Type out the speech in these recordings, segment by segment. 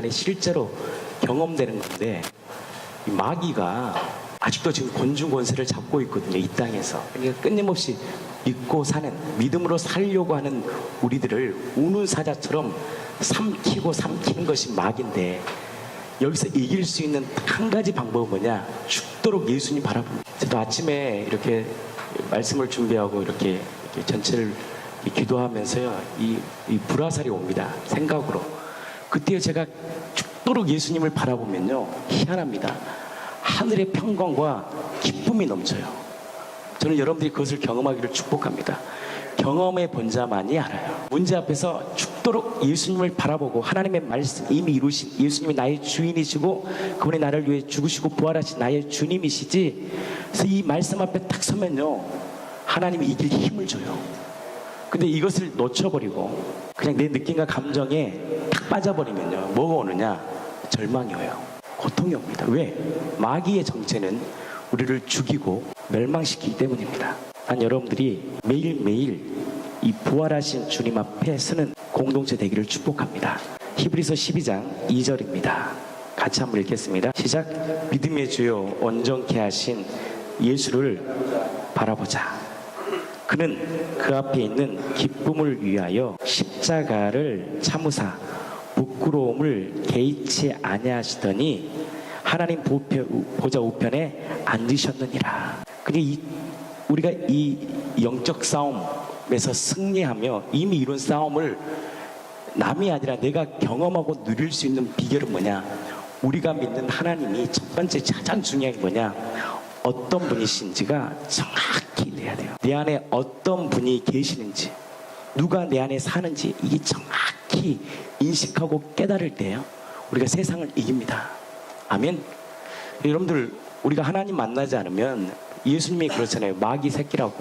앞에 실제로 경험되는 건데, 이 마귀가 아직도 지금 권중 권세를 잡고 있거든요, 이 땅에서. 그러니까 끊임없이 믿고 사는, 믿음으로 살려고 하는 우리들을 우는 사자처럼 삼키는 것이 마귀인데, 여기서 이길 수 있는 한 가지 방법은 뭐냐? 죽도록 예수님 바라봅니다. 저도 아침에 이렇게 말씀을 준비하고 이렇게 전체를 기도하면서요, 이 불화살이 옵니다, 생각으로. 그때 제가 죽도록 예수님을 바라보면요, 희한합니다. 하늘의 평강과 기쁨이 넘쳐요. 저는 여러분들이 그것을 경험하기를 축복합니다. 경험의 본자만이 알아요. 문제 앞에서 죽도록 예수님을 바라보고 하나님의 말씀 이미 이루신 예수님이 나의 주인이시고 그분이 나를 위해 죽으시고 부활하신 나의 주님이시지. 그래서 이 말씀 앞에 딱 서면요, 하나님이 이길 힘을 줘요. 근데 이것을 놓쳐버리고 그냥 내 느낌과 감정에 딱 빠져버리면요, 뭐가 오느냐? 절망이 와요. 고통이 옵니다. 왜? 마귀의 정체는 우리를 죽이고 멸망시키기 때문입니다. 난 여러분들이 매일매일 이 부활하신 주님 앞에 서는 공동체 되기를 축복합니다. 히브리서 12장 2절입니다. 같이 한번 읽겠습니다. 시작. 믿음의 주요 온전케 하신 예수를 바라보자. 그는 그 앞에 있는 기쁨을 위하여 십자가를 참으사 부끄러움을 개의치 아니하시더니 하나님 보좌 우편에 앉으셨느니라. 그러니까 우리가 이 영적 싸움에서 승리하며 이미 이룬 싸움을 남이 아니라 내가 경험하고 누릴 수 있는 비결은 뭐냐? 우리가 믿는 하나님이 첫 번째 가장 중요한 게 뭐냐? 어떤 분이신지가 정확히 돼야 돼요. 내 안에 어떤 분이 계시는지, 누가 내 안에 사는지 이게 정확히 인식하고 깨달을 때요, 우리가 세상을 이깁니다. 아멘. 여러분들, 우리가 하나님 만나지 않으면 예수님이 그렇잖아요. 마귀 새끼라고,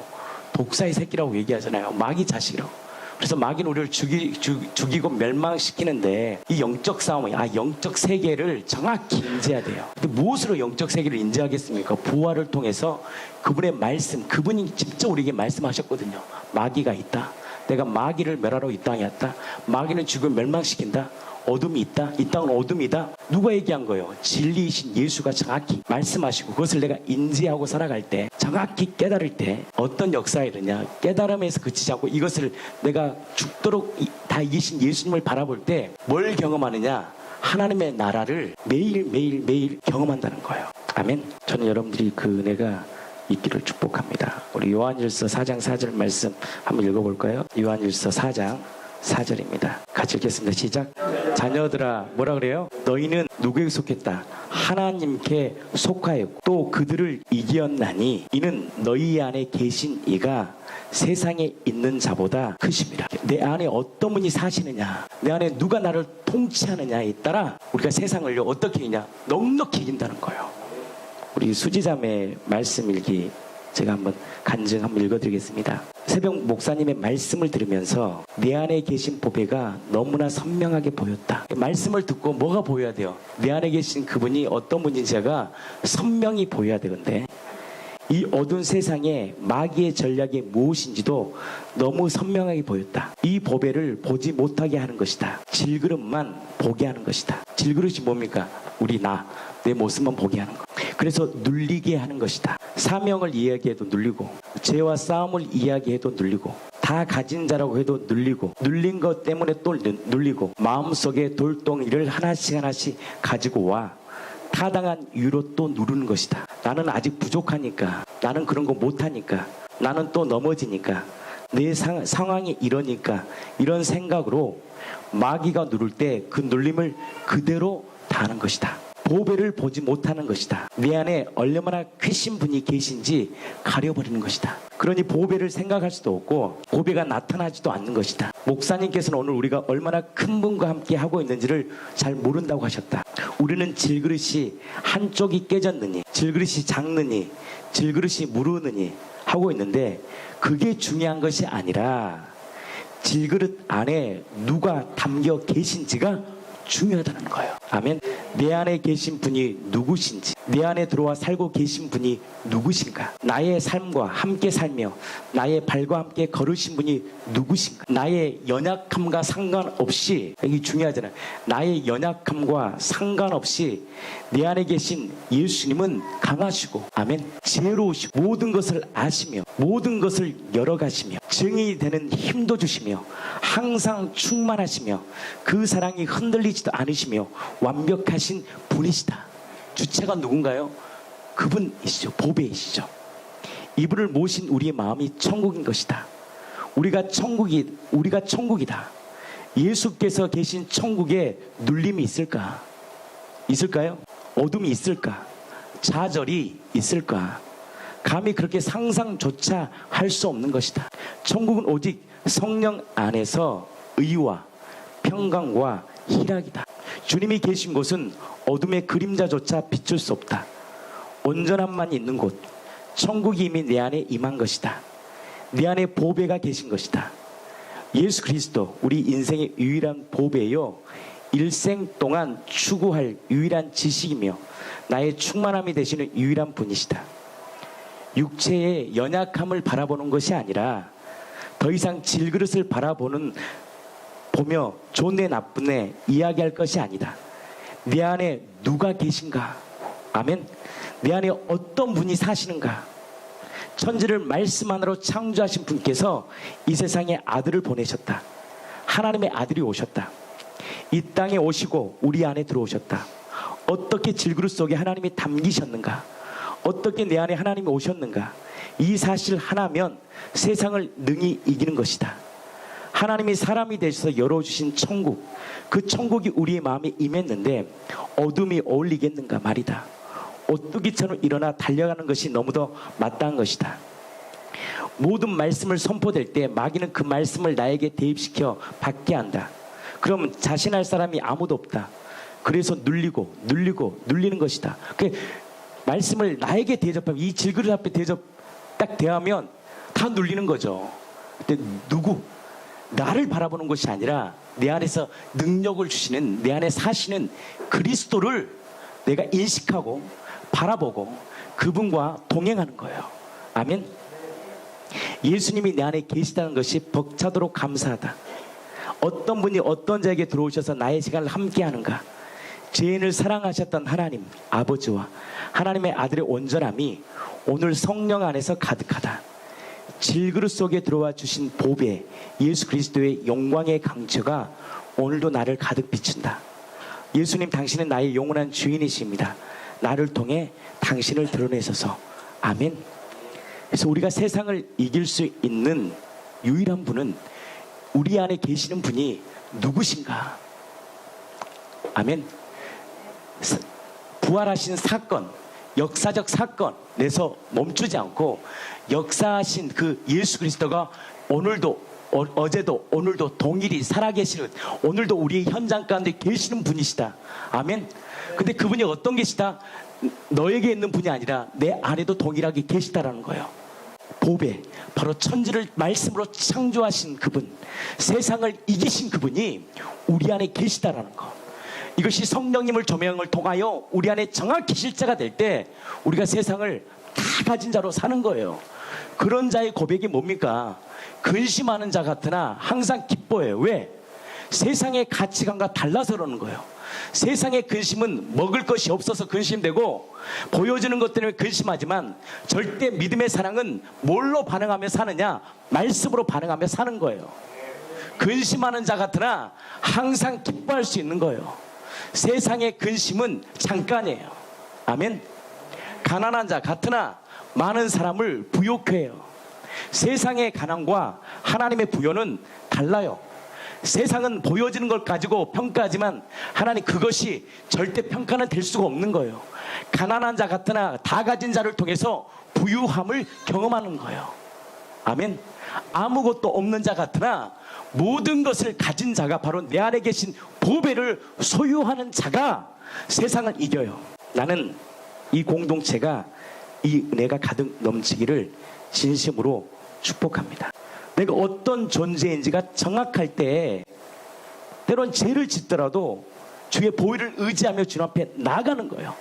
독사의 새끼라고 얘기하잖아요. 마귀 자식이라고. 그래서 마귀는 우리를 죽이고 멸망시키는데, 이 영적 싸움이, 영적 세계를 정확히 인지해야 돼요. 근데 무엇으로 영적 세계를 인지하겠습니까? 부활을 통해서 그분의 말씀, 그분이 직접 우리에게 말씀하셨거든요. 마귀가 있다. 내가 마귀를 멸하러 이 땅에 왔다. 마귀는 죽음을 멸망시킨다. 어둠이 있다. 이 땅은 어둠이다. 누가 얘기한 거예요? 진리이신 예수가 정확히 말씀하시고, 그것을 내가 인지하고 살아갈 때, 정확히 깨달을 때 어떤 역사가 일어나냐? 깨달음에서 그치지 않고 이것을 내가 죽도록 다 이기신 예수님을 바라볼 때 뭘 경험하느냐? 하나님의 나라를 매일 경험한다는 거예요. 아멘. 저는 여러분들이 그 은혜가 있기를 축복합니다. 우리 요한일서 4장 4절 말씀 한번 읽어볼까요? 요한일서 4장 4절입니다. 같이 읽겠습니다. 시작. 자녀들아, 뭐라 그래요? 너희는 누구에게 속했다? 하나님께 속하였고 또 그들을 이기었나니 이는 너희 안에 계신 이가 세상에 있는 자보다 크심이라. 내 안에 어떤 분이 사시느냐, 내 안에 누가 나를 통치하느냐에 따라 우리가 세상을 어떻게 이기냐? 넉넉히 이긴다는 거예요. 우리 수지자매 말씀 일기 제가 한번 간증 한번 읽어드리겠습니다. 새벽 목사님의 말씀을 들으면서 내 안에 계신 보배가 너무나 선명하게 보였다. 말씀을 듣고 뭐가 보여야 돼요? 내 안에 계신 그분이 어떤 분인지가 선명히 보여야 되는데, 이 어두운 세상에 마귀의 전략이 무엇인지도 너무 선명하게 보였다. 이 보배를 보지 못하게 하는 것이다. 질그릇만 보게 하는 것이다. 질그릇이 뭡니까? 내 모습만 보게 하는 것. 그래서 눌리게 하는 것이다. 사명을 이야기해도 눌리고, 죄와 싸움을 이야기해도 눌리고, 다 가진 자라고 해도 눌리고, 눌린 것 때문에 또 눌리고, 마음속에 돌덩이를 하나씩 가지고 와 타당한 이유로 또 누르는 것이다. 나는 아직 부족하니까, 나는 그런 거 못하니까, 나는 또 넘어지니까, 내 상황이 이러니까, 이런 생각으로 마귀가 누를 때 그 눌림을 그대로 다하는 것이다. 보배를 보지 못하는 것이다. 내 안에 얼마나 크신 분이 계신지 가려버리는 것이다. 그러니 보배를 생각할 수도 없고 보배가 나타나지도 않는 것이다. 목사님께서는 오늘 우리가 얼마나 큰 분과 함께 하고 있는지를 잘 모른다고 하셨다. 우리는 질그릇이 한쪽이 깨졌느니, 질그릇이 작느니, 질그릇이 무르느니 하고 있는데, 그게 중요한 것이 아니라 질그릇 안에 누가 담겨 계신지가 중요하다는 거예요. 아멘. 내 안에 계신 분이 누구신지, 내 안에 들어와 살고 계신 분이 누구신가, 나의 삶과 함께 살며 나의 발과 함께 걸으신 분이 누구신가, 나의 연약함과 상관없이, 이게 중요하잖아요. 나의 연약함과 상관없이 내 안에 계신 예수님은 강하시고, 아멘, 지혜로우시고, 모든 것을 아시며 모든 것을 열어가시며 증인이 되는 힘도 주시며 항상 충만하시며 그 사랑이 흔들리지도 않으시며 완벽하신 분이시다. 주체가 누군가요? 그분이시죠. 보배이시죠. 이분을 모신 우리의 마음이 천국인 것이다. 우리가 천국이다. 예수께서 계신 천국에 눌림이 있을까? 있을까요? 어둠이 있을까? 좌절이 있을까? 감히 그렇게 상상조차 할 수 없는 것이다. 천국은 오직 성령 안에서 의와 평강과 희락이다. 주님이 계신 곳은 어둠의 그림자조차 비출 수 없다. 온전함만 있는 곳, 천국이 이미 내 안에 임한 것이다. 내 안에 보배가 계신 것이다. 예수 그리스도, 우리 인생의 유일한 보배요, 일생 동안 추구할 유일한 지식이며 나의 충만함이 되시는 유일한 분이시다. 육체의 연약함을 바라보는 것이 아니라 더 이상 질그릇을 보며 좋네 나쁘네 이야기할 것이 아니다. 내 안에 누가 계신가? 아멘. 내 안에 어떤 분이 사시는가? 천지를 말씀 안으로 창조하신 분께서 이 세상에 아들을 보내셨다. 하나님의 아들이 오셨다. 이 땅에 오시고 우리 안에 들어오셨다. 어떻게 질그릇 속에 하나님이 담기셨는가? 어떻게 내 안에 하나님이 오셨는가? 이 사실 하나면 세상을 능히 이기는 것이다. 하나님이 사람이 되셔서 열어주신 천국, 그 천국이 우리의 마음에 임했는데 어둠이 어울리겠는가 말이다. 오뚜기처럼 일어나 달려가는 것이 너무도 마땅한 것이다. 모든 말씀을 선포될 때 마귀는 그 말씀을 나에게 대입시켜 받게 한다. 그러면 자신할 사람이 아무도 없다. 그래서 눌리는 것이다. 말씀을 나에게 대접하면, 이 질그릇 앞에 딱 대하면 다 눌리는 거죠. 근데 나를 바라보는 것이 아니라 내 안에서 능력을 주시는, 내 안에 사시는 그리스도를 내가 인식하고 바라보고 그분과 동행하는 거예요. 아멘. 예수님이 내 안에 계시다는 것이 벅차도록 감사하다. 어떤 분이 어떤 자에게 들어오셔서 나의 시간을 함께 하는가? 죄인을 사랑하셨던 하나님 아버지와 하나님의 아들의 온전함이 오늘 성령 안에서 가득하다. 질그릇 속에 들어와 주신 보배 예수 그리스도의 영광의 강처가 오늘도 나를 가득 비춘다. 예수님, 당신은 나의 영원한 주인이십니다. 나를 통해 당신을 드러내셔서. 아멘. 그래서 우리가 세상을 이길 수 있는 유일한 분은 우리 안에 계시는 분이 누구신가? 아멘. 부활하신 사건, 역사적 사건에서 멈추지 않고 역사하신 그 예수 그리스도가 오늘도, 어제도 오늘도 동일히 살아계시는, 오늘도 우리의 현장 가운데 계시는 분이시다. 아멘. 근데 그분이 어떤 계시다? 너에게 있는 분이 아니라 내 안에도 동일하게 계시다라는 거예요. 보배, 바로 천지를 말씀으로 창조하신 그분, 세상을 이기신 그분이 우리 안에 계시다라는 거. 이것이 성령님을 조명을 통하여 우리 안에 정확히 실제가 될 때 우리가 세상을 다 가진 자로 사는 거예요. 그런 자의 고백이 뭡니까? 근심하는 자 같으나 항상 기뻐해요. 왜? 세상의 가치관과 달라서 그러는 거예요. 세상의 근심은 먹을 것이 없어서 근심되고 보여지는 것 때문에 근심하지만 절대 믿음의 사랑은 뭘로 반응하며 사느냐? 말씀으로 반응하며 사는 거예요. 근심하는 자 같으나 항상 기뻐할 수 있는 거예요. 세상의 근심은 잠깐이에요. 아멘. 가난한 자 같으나 많은 사람을 부욕해요. 세상의 가난과 하나님의 부여는 달라요. 세상은 보여지는 걸 가지고 평가하지만 하나님 그것이 절대 평가는 될 수가 없는 거예요. 가난한 자 같으나 다 가진 자를 통해서 부유함을 경험하는 거예요. 아멘. 아무것도 없는 자 같으나 모든 것을 가진 자가 바로 내 안에 계신 보배를 소유하는 자가 세상을 이겨요. 나는 이 공동체가 이 은혜가 가득 넘치기를 진심으로 축복합니다. 내가 어떤 존재인지가 정확할 때 때론 죄를 짓더라도 주의 보혈을 의지하며 주님 앞에 나아가는 거예요.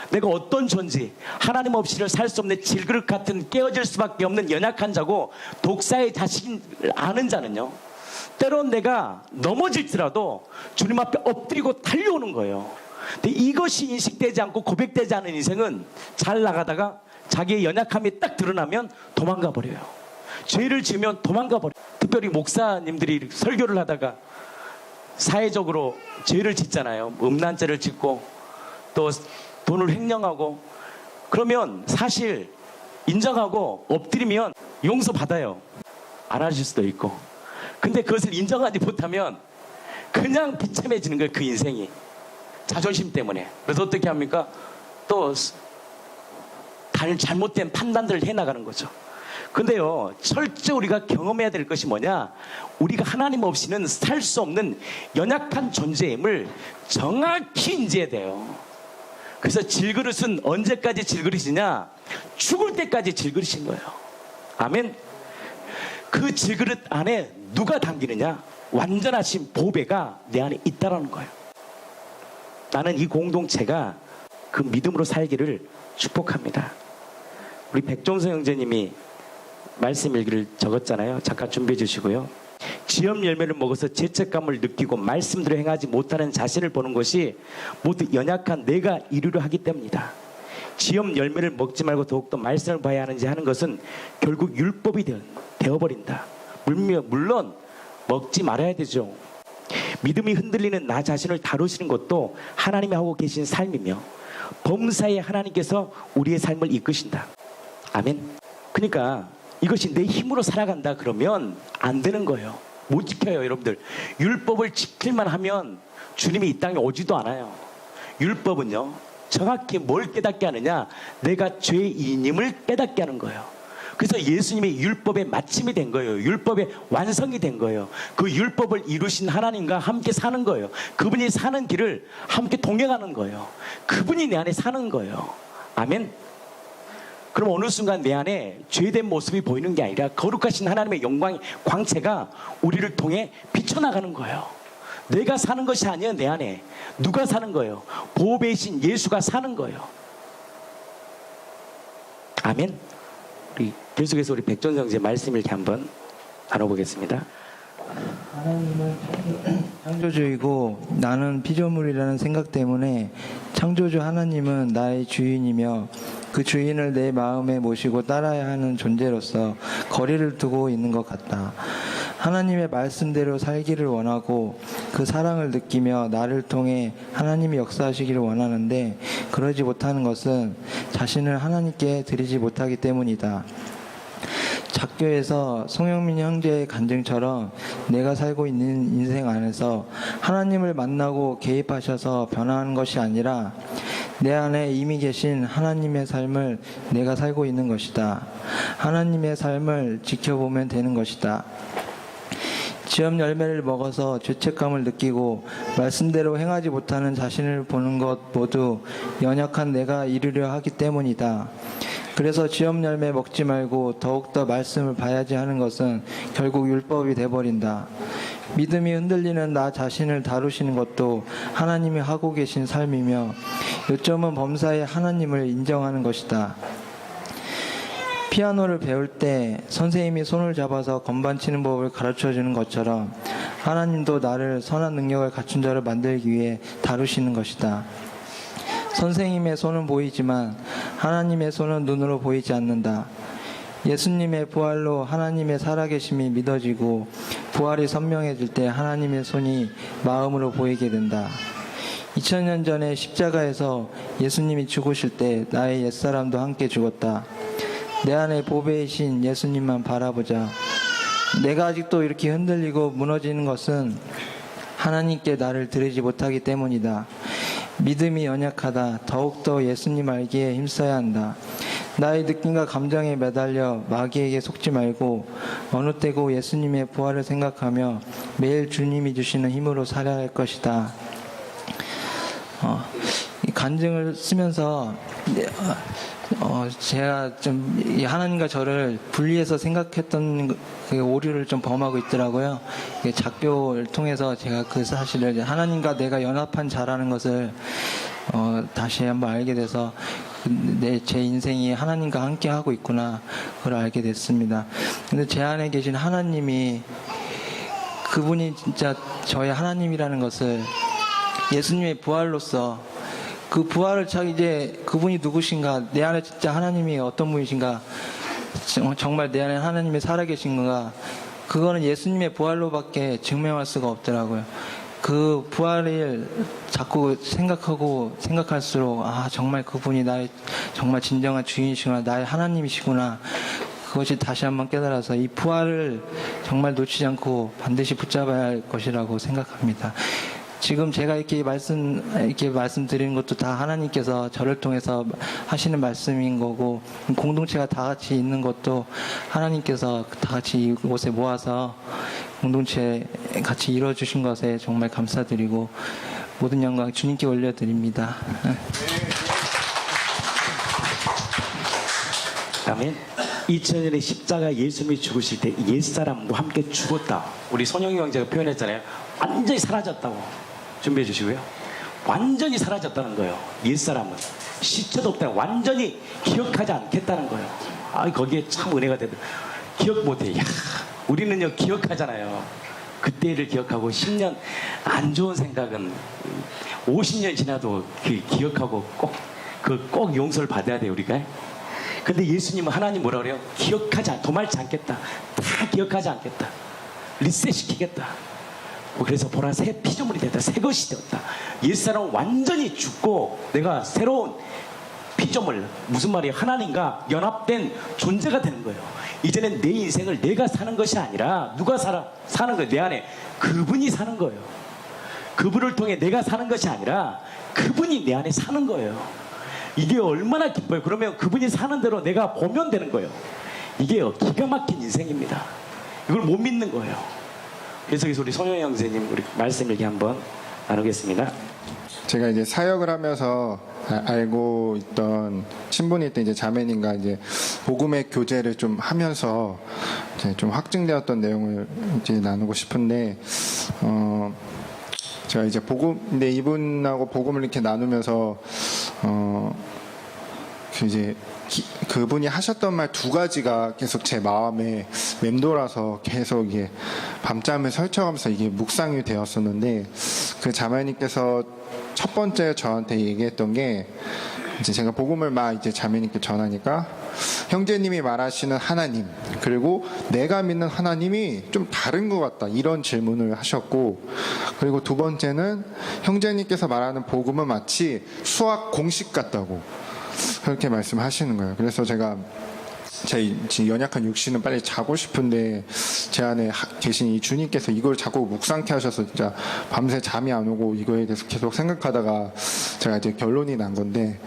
내가 어떤 존재, 하나님 없이는 살 수 없는 질그릇 같은 깨어질 수밖에 없는 연약한 자고 독사의 자식인 아는 자는요, 때론 내가 넘어질지라도 주님 앞에 엎드리고 달려오는 거예요. 근데 이것이 인식되지 않고 고백되지 않은 인생은 잘 나가다가 자기의 연약함이 딱 드러나면 도망가 버려요. 죄를 지으면 도망가 버려요. 특별히 목사님들이 설교를 하다가 사회적으로 죄를 짓잖아요. 음란죄를 짓고 또 돈을 횡령하고, 그러면 사실 인정하고 엎드리면 용서받아요. 알아줄 수도 있고. 근데 그것을 인정하지 못하면 그냥 비참해지는 거예요. 그 인생이 자존심 때문에. 그래서 어떻게 합니까? 또 잘못된 판단들을 해나가는 거죠. 근데요, 철저히 우리가 경험해야 될 것이 뭐냐, 우리가 하나님 없이는 살 수 없는 연약한 존재임을 정확히 인지해야 돼요. 그래서 질그릇은 언제까지 질그릇이냐? 죽을 때까지 질그릇인 거예요. 아멘. 그 질그릇 안에 누가 담기느냐? 완전하신 보배가 내 안에 있다라는 거예요. 나는 이 공동체가 그 믿음으로 살기를 축복합니다. 우리 백종성 형제님이 말씀 일기를 적었잖아요. 잠깐 준비해 주시고요. 지엄 열매를 먹어서 죄책감을 느끼고 말씀대로 행하지 못하는 자신을 보는 것이 모두 연약한 내가 이루려 하기 때문이다. 지엄 열매를 먹지 말고 더욱더 말씀을 봐야 하는지 하는 것은 결국 율법이 되어버린다. 물론 먹지 말아야 되죠. 믿음이 흔들리는 나 자신을 다루시는 것도 하나님이 하고 계신 삶이며 범사에 하나님께서 우리의 삶을 이끄신다. 아멘. 그러니까 이것이 내 힘으로 살아간다 그러면 안 되는 거예요. 못 지켜요. 여러분들, 율법을 지킬만 하면 주님이 이 땅에 오지도 않아요. 율법은요, 정확히 뭘 깨닫게 하느냐, 내가 죄인임을 깨닫게 하는 거예요. 그래서 예수님의 율법의 마침이 된 거예요. 율법의 완성이 된 거예요. 그 율법을 이루신 하나님과 함께 사는 거예요. 그분이 사는 길을 함께 동행하는 거예요. 그분이 내 안에 사는 거예요. 아멘. 그럼 어느 순간 내 안에 죄된 모습이 보이는 게 아니라 거룩하신 하나님의 영광의 광채가 우리를 통해 비춰나가는 거예요. 내가 사는 것이 아니에요. 내 안에 누가 사는 거예요? 보배이신 예수가 사는 거예요. 아멘. 우리 계속해서 우리 백전성제 말씀 읽기 한번 나눠보겠습니다. 하나님은 창조주이고 나는 피조물이라는 생각 때문에 창조주 하나님은 나의 주인이며 그 주인을 내 마음에 모시고 따라야 하는 존재로서 거리를 두고 있는 것 같다. 하나님의 말씀대로 살기를 원하고 그 사랑을 느끼며 나를 통해 하나님이 역사하시기를 원하는데 그러지 못하는 것은 자신을 하나님께 드리지 못하기 때문이다. 작교에서 송영민 형제의 간증처럼 내가 살고 있는 인생 안에서 하나님을 만나고 개입하셔서 변화하는 것이 아니라 내 안에 이미 계신 하나님의 삶을 내가 살고 있는 것이다. 하나님의 삶을 지켜보면 되는 것이다. 지엄 열매를 먹어서 죄책감을 느끼고 말씀대로 행하지 못하는 자신을 보는 것 모두 연약한 내가 이루려 하기 때문이다. 그래서 지엄 열매 먹지 말고 더욱더 말씀을 봐야지 하는 것은 결국 율법이 돼버린다. 믿음이 흔들리는 나 자신을 다루시는 것도 하나님이 하고 계신 삶이며 요점은 범사에 하나님을 인정하는 것이다. 피아노를 배울 때 선생님이 손을 잡아서 건반 치는 법을 가르쳐주는 것처럼 하나님도 나를 선한 능력을 갖춘 자를 만들기 위해 다루시는 것이다. 선생님의 손은 보이지만 하나님의 손은 눈으로 보이지 않는다. 예수님의 부활로 하나님의 살아계심이 믿어지고 부활이 선명해질 때 하나님의 손이 마음으로 보이게 된다. 2000년 전에 십자가에서 예수님이 죽으실 때 나의 옛사람도 함께 죽었다. 내 안에 보배이신 예수님만 바라보자. 내가 아직도 이렇게 흔들리고 무너지는 것은 하나님께 나를 드리지 못하기 때문이다. 믿음이 연약하다. 더욱더 예수님 알기에 힘써야 한다. 나의 느낌과 감정에 매달려 마귀에게 속지 말고 어느 때고 예수님의 부활을 생각하며 매일 주님이 주시는 힘으로 살아야 할 것이다. 간증을 쓰면서 제가 좀 이 하나님과 저를 분리해서 생각했던 그 오류를 좀 범하고 있더라고요. 작교를 통해서 제가 그 사실을 하나님과 내가 연합한 자라는 것을 다시 한번 알게 돼서 제 인생이 하나님과 함께 하고 있구나, 그걸 알게 됐습니다. 근데 제 안에 계신 하나님이, 그분이 진짜 저의 하나님이라는 것을 예수님의 부활로서, 그 부활을 이제 그분이 누구신가, 내 안에 진짜 하나님이 어떤 분이신가, 정말 내 안에 하나님이 살아계신 건가, 그거는 예수님의 부활로밖에 증명할 수가 없더라고요. 그 부활을 자꾸 생각할수록 정말 그분이 나의 정말 진정한 주인이시구나, 나의 하나님이시구나, 그것이 다시 한번 깨달아서 이 부활을 정말 놓치지 않고 반드시 붙잡아야 할 것이라고 생각합니다. 지금 제가 이렇게 말씀드리는 것도 다 하나님께서 저를 통해서 하시는 말씀인 거고, 공동체가 다 같이 있는 것도 하나님께서 다 같이 이곳에 모아서 공동체 같이 이루어주신 것에 정말 감사드리고, 모든 영광 주님께 올려드립니다. 아멘. 2000년에 십자가 예수님이 죽으실 때 옛사람과 함께 죽었다. 우리 손영희 형제가 표현했잖아요. 완전히 사라졌다고. 준비해 주시고요. 완전히 사라졌다는 거예요. 옛사람은 시체도 없다. 완전히 기억하지 않겠다는 거예요. 거기에 참 은혜가 되더. 기억 못해. 우리는요 기억하잖아요. 그때를 기억하고 10년 안 좋은 생각은 50년 지나도 기억하고 꼭 용서를 받아야 돼요, 우리가. 근데 예수님은, 하나님 뭐라 그래요? 도말지 않겠다. 다 기억하지 않겠다. 리셋 시키겠다. 그래서 보라, 새 피조물이 됐다. 새 것이 되었다. 옛사람은 완전히 죽고 내가 새로운 피조물, 무슨 말이에요? 하나님과 연합된 존재가 되는 거예요. 이제는 내 인생을 내가 사는 것이 아니라 누가 사는 거예요? 내 안에 그분이 사는 거예요. 그분을 통해 내가 사는 것이 아니라 그분이 내 안에 사는 거예요. 이게 얼마나 기뻐요. 그러면 그분이 사는 대로 내가 보면 되는 거예요. 이게 기가 막힌 인생입니다. 이걸 못 믿는 거예요. 그래서 우리 손영희 형제님, 우리 말씀 얘기 한번 나누겠습니다. 제가 이제 사역을 하면서 알고 있던 친분이 있던 이제 자매님과 이제 복음의 교제를 좀 하면서 이제 좀 확증되었던 내용을 이제 나누고 싶은데, 제가 이제 근데 이분하고 복음을 이렇게 나누면서 그분이 하셨던 말 두 가지가 계속 제 마음에 맴돌아서 계속 이게 밤잠을 설쳐가면서 이게 묵상이 되었었는데, 그 자매님께서 첫 번째 저한테 얘기했던 게, 이제 제가 복음을 이제 자매님께 전하니까 형제님이 말하시는 하나님, 그리고 내가 믿는 하나님이 좀 다른 것 같다, 이런 질문을 하셨고, 그리고 두 번째는 형제님께서 말하는 복음은 마치 수학 공식 같다고 그렇게 말씀하시는 거예요. 그래서 제가 제 연약한 육신은 빨리 자고 싶은데 제 안에 계신 이 주님께서 이걸 자꾸 묵상케 하셔서 진짜 밤새 잠이 안 오고 이거에 대해서 계속 생각하다가 제가 이제 결론이 난 건데,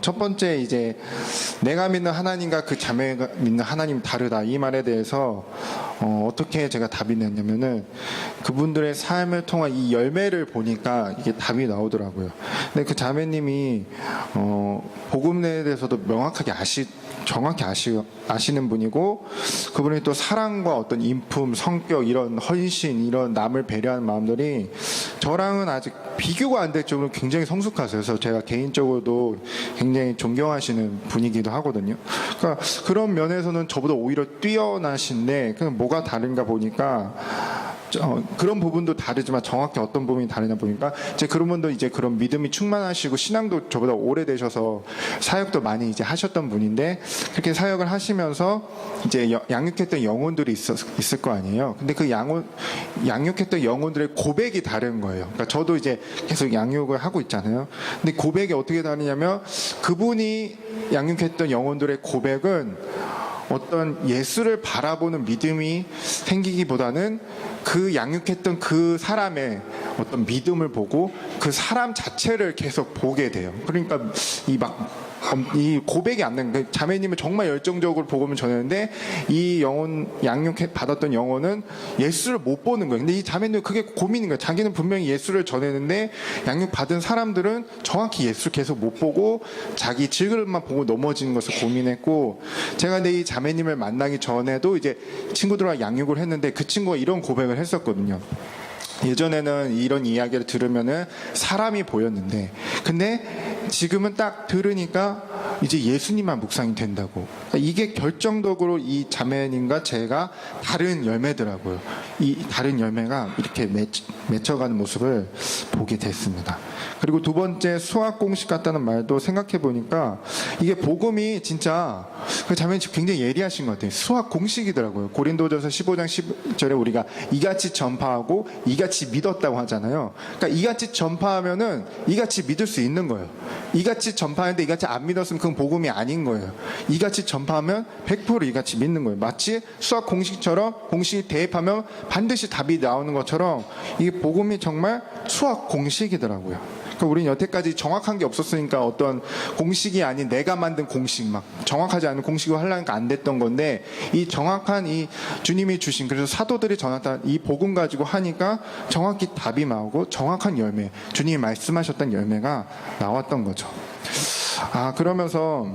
첫 번째 이제 내가 믿는 하나님과 그 자매가 믿는 하나님 다르다, 이 말에 대해서 어떻게 제가 답이 냈냐면은, 그분들의 삶을 통한 이 열매를 보니까 이게 답이 나오더라고요. 근데 그 자매님이 복음에 대해서도 명확하게 정확히 아시는 분이고, 그분이 또 사랑과 어떤 인품, 성격, 이런 헌신, 이런 남을 배려하는 마음들이 저랑은 아직 비교가 안 될 정도로 굉장히 성숙하세요. 그래서 제가 개인적으로도 굉장히 존경하시는 분이기도 하거든요. 그러니까 그런 면에서는 저보다 오히려 뛰어나신데, 그냥 뭐가 다른가 보니까 그런 부분도 다르지만 정확히 어떤 부분이 다르냐 보니까 이제 그런 분도 이제 그런 믿음이 충만하시고 신앙도 저보다 오래되셔서 사역도 많이 이제 하셨던 분인데, 그렇게 사역을 하시면서 이제 양육했던 영혼들이 있을 거 아니에요. 근데 그 양육했던 영혼들의 고백이 다른 거예요. 그러니까 저도 이제 계속 양육을 하고 있잖아요. 근데 고백이 어떻게 다르냐면, 그분이 양육했던 영혼들의 고백은 어떤 예수를 바라보는 믿음이 생기기보다는 그 양육했던 그 사람의 어떤 믿음을 보고 그 그 사람 자체를 계속 보게 돼요. 그러니까 이 고백이 안 되는 거예요. 자매님은 정말 열정적으로 복음을 전했는데 이 양육 받았던 영혼은 예수를 못 보는 거예요. 근데 이 자매님은 그게 고민인 거예요. 자기는 분명히 예수를 전했는데 양육 받은 사람들은 정확히 예수를 계속 못 보고 자기 질그릇만 보고 넘어지는 것을 고민했고, 제가 근데 이 자매님을 만나기 전에도 이제 친구들과 양육을 했는데 그 친구가 이런 고백을 했었거든요. 예전에는 이런 이야기를 들으면은 사람이 보였는데, 근데 지금은 딱 들으니까 이제 예수님만 묵상이 된다고. 그러니까 이게 결정적으로 이 자매님과 제가 다른 열매더라고요. 이 다른 열매가 이렇게 맺혀가는 모습을 보게 됐습니다. 그리고 두 번째, 수학 공식 같다는 말도 생각해 보니까 이게 복음이 진짜 그 자매님 굉장히 예리하신 것 같아요. 수학 공식이더라고요. 고린도전서 15장 10절에 우리가 이같이 전파하고 이같이 믿었다고 하잖아요. 그러니까 이같이 전파하면은 이같이 믿을 수 있는 거예요. 이같이 전파하는데 이같이 안 믿었으면 그건 복음이 아닌 거예요. 이같이 전파하면 100% 이같이 믿는 거예요. 마치 수학 공식처럼 공식이 대입하면 반드시 답이 나오는 것처럼 이게 복음이 정말 수학 공식이더라고요. 그러니까 우리는 여태까지 정확한 게 없었으니까 어떤 공식이 아닌 내가 만든 공식, 막 정확하지 않은 공식을 하려니까 안 됐던 건데, 이 정확한 이 주님이 주신, 그래서 사도들이 전했던 이 복음 가지고 하니까 정확히 답이 나오고 정확한 열매, 주님이 말씀하셨던 열매가 나왔던 거죠. 그러면서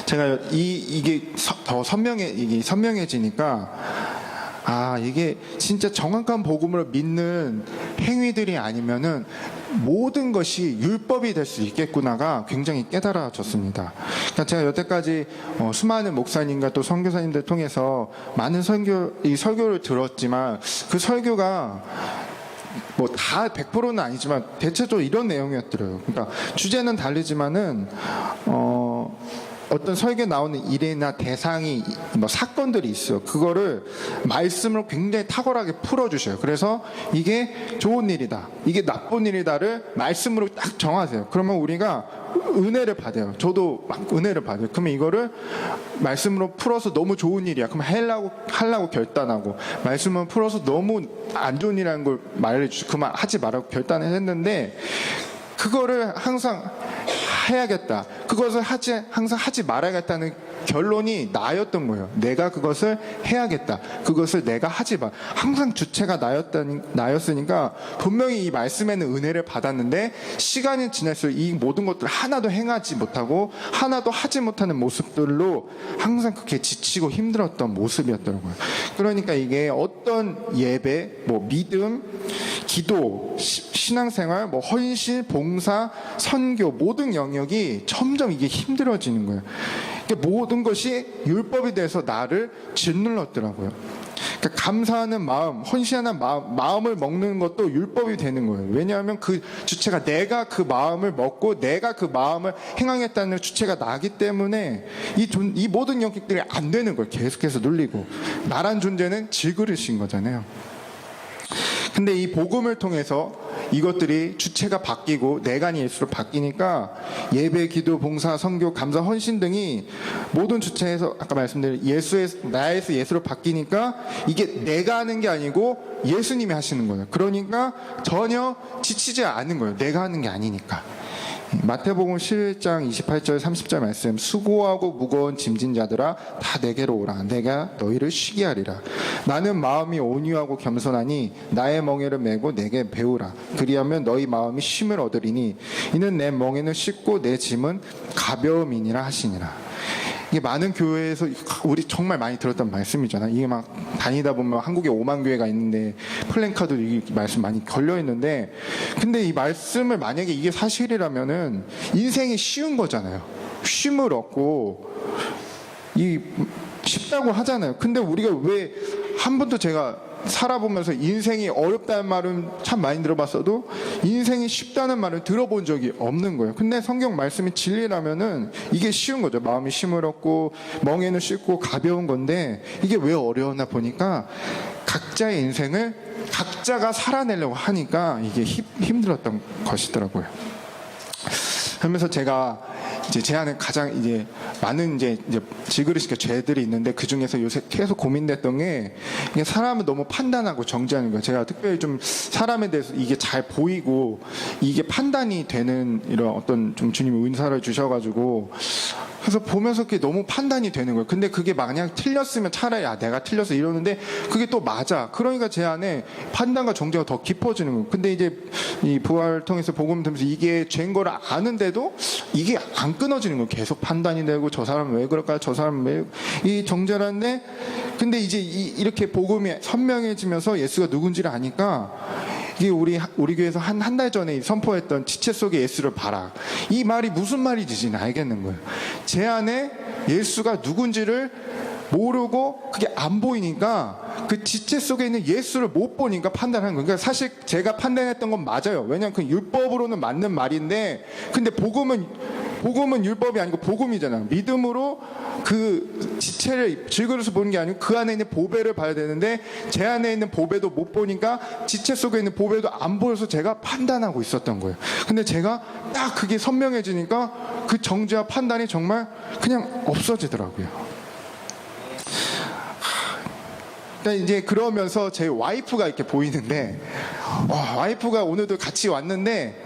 제가 이게 더 선명해지니까 이게 진짜 정확한 복음을 믿는 행위들이 아니면은 모든 것이 율법이 될 수 있겠구나가 굉장히 깨달아졌습니다. 그러니까 제가 여태까지 수많은 목사님과 또 선교사님들 통해서 많은 설교를 들었지만, 그 설교가 뭐 다 100%는 아니지만 대체적으로 이런 내용이었더라고요. 그러니까 주제는 다르지만은 어떤 설교에 나오는 일이나 대상이 뭐 사건들이 있어요. 그거를 말씀으로 굉장히 탁월하게 풀어주셔요. 그래서 이게 좋은 일이다, 이게 나쁜 일이다를 말씀으로 딱 정하세요. 그러면 우리가 은혜를 받아요. 저도 막 은혜를 받아요. 그러면 이거를 말씀으로 풀어서 너무 좋은 일이야, 그럼 하려고 결단하고, 말씀을 풀어서 너무 안 좋은 일이라는 걸 말해주시고 그만 하지 말라고 결단을 했는데, 그거를 항상 해야겠다, 그것을 항상 하지 말아야겠다는 결론이 나였던 거예요. 내가 그것을 해야겠다, 그것을 내가 하지 마. 항상 주체가 나였으니까 분명히 이 말씀에는 은혜를 받았는데, 시간이 지날수록 이 모든 것들을 하나도 행하지 못하고 하나도 하지 못하는 모습들로 항상 그렇게 지치고 힘들었던 모습이었더라고요. 그러니까 이게 어떤 예배, 뭐 믿음, 기도, 신앙생활, 뭐 헌신, 봉사, 선교, 모든 영역이 점점 이게 힘들어지는 거예요. 그러니까 모든 것이 율법에 대해서 나를 짓눌렀더라고요. 그러니까 감사하는 마음, 헌신하는 마음을 먹는 것도 율법이 되는 거예요. 왜냐하면 그 주체가 내가 그 마음을 먹고 내가 그 마음을 행하겠다는 주체가 나기 때문에 이 모든 영역들이 안 되는 거예요. 계속해서 눌리고. 나란 존재는 질그릇인 거잖아요. 근데 이 복음을 통해서 이것들이 주체가 바뀌고 내가 예수로 바뀌니까 예배, 기도, 봉사, 선교, 감사, 헌신 등이 모든 주체에서 아까 말씀드린 나에서 예수로 바뀌니까 이게 내가 하는 게 아니고 예수님이 하시는 거예요. 그러니까 전혀 지치지 않은 거예요. 내가 하는 게 아니니까. 마태복음 11장 28절 30절 말씀, 수고하고 무거운 짐진 자들아 다 내게로 오라, 내가 너희를 쉬게 하리라. 나는 마음이 온유하고 겸손하니 나의 멍에를 메고 내게 배우라. 그리하면 너희 마음이 쉼을 얻으리니 이는 내 멍에는 쉽고 내 짐은 가벼움이니라 하시니라. 이게 많은 교회에서 우리 정말 많이 들었던 말씀이잖아. 이게 막 다니다 보면 한국에 5만 교회가 있는데 플랜카드 이 말씀 많이 걸려 있는데, 근데 이 말씀을 만약에 이게 사실이라면은 인생이 쉬운 거잖아요. 쉼을 얻고 쉽다고 하잖아요. 근데 우리가 왜 한 번도 제가 살아보면서 인생이 어렵다는 말은 참 많이 들어봤어도 인생이 쉽다는 말을 들어본 적이 없는 거예요. 근데 성경 말씀이 진리라면은 이게 쉬운 거죠. 마음이 쉼을 얻고 멍에는 쉽고 가벼운 건데, 이게 왜 어려웠나 보니까 각자의 인생을 각자가 살아내려고 하니까 이게 힘들었던 것이더라고요. 그러면서 제가 제 안에 가장 많은 이제 질그릇이니까 죄들이 있는데 그 중에서 요새 계속 고민됐던 게 이게 사람을 너무 판단하고 정죄하는 거예요. 제가 특별히 좀 사람에 대해서 이게 잘 보이고 이게 판단이 되는 이런 어떤 좀 주님이 은사를 주셔가지고 그래서 보면서 그게 너무 판단이 되는 거예요. 근데 그게 만약 틀렸으면 차라리 내가 틀렸어 이러는데 그게 또 맞아. 그러니까 제 안에 판단과 정죄가 더 깊어지는 거예요. 근데 이제 이 부활을 통해서 복음 들으면서 이게 죄인 거를 아는데도 이게 안 끊어지는 거예요. 계속 판단이 되고 저 사람은 왜 그럴까? 저 사람은 왜 이 정죄라는데 근데 이제 이렇게 복음이 선명해지면서 예수가 누군지를 아니까 이게 우리 교회에서 한 달 전에 선포했던 지체 속에 예수를 봐라. 이 말이 무슨 말인지 알겠는 거예요. 제 안에 예수가 누군지를 모르고 그게 안 보이니까 그 지체 속에 있는 예수를 못 보니까 판단하는 거예요. 그러니까 사실 제가 판단했던 건 맞아요. 왜냐하면 그 율법으로는 맞는 말인데 근데 복음은 율법이 아니고 복음이잖아요. 믿음으로 그 지체를 질그릇을 보는 게 아니고 그 안에 있는 보배를 봐야 되는데 제 안에 있는 보배도 못 보니까 지체 속에 있는 보배도 안 보여서 제가 판단하고 있었던 거예요. 근데 제가 딱 그게 선명해지니까 그 정죄와 판단이 정말 그냥 없어지더라고요. 그러니까 이제 그러면서 제 와이프가 이렇게 보이는데 와이프가 오늘도 같이 왔는데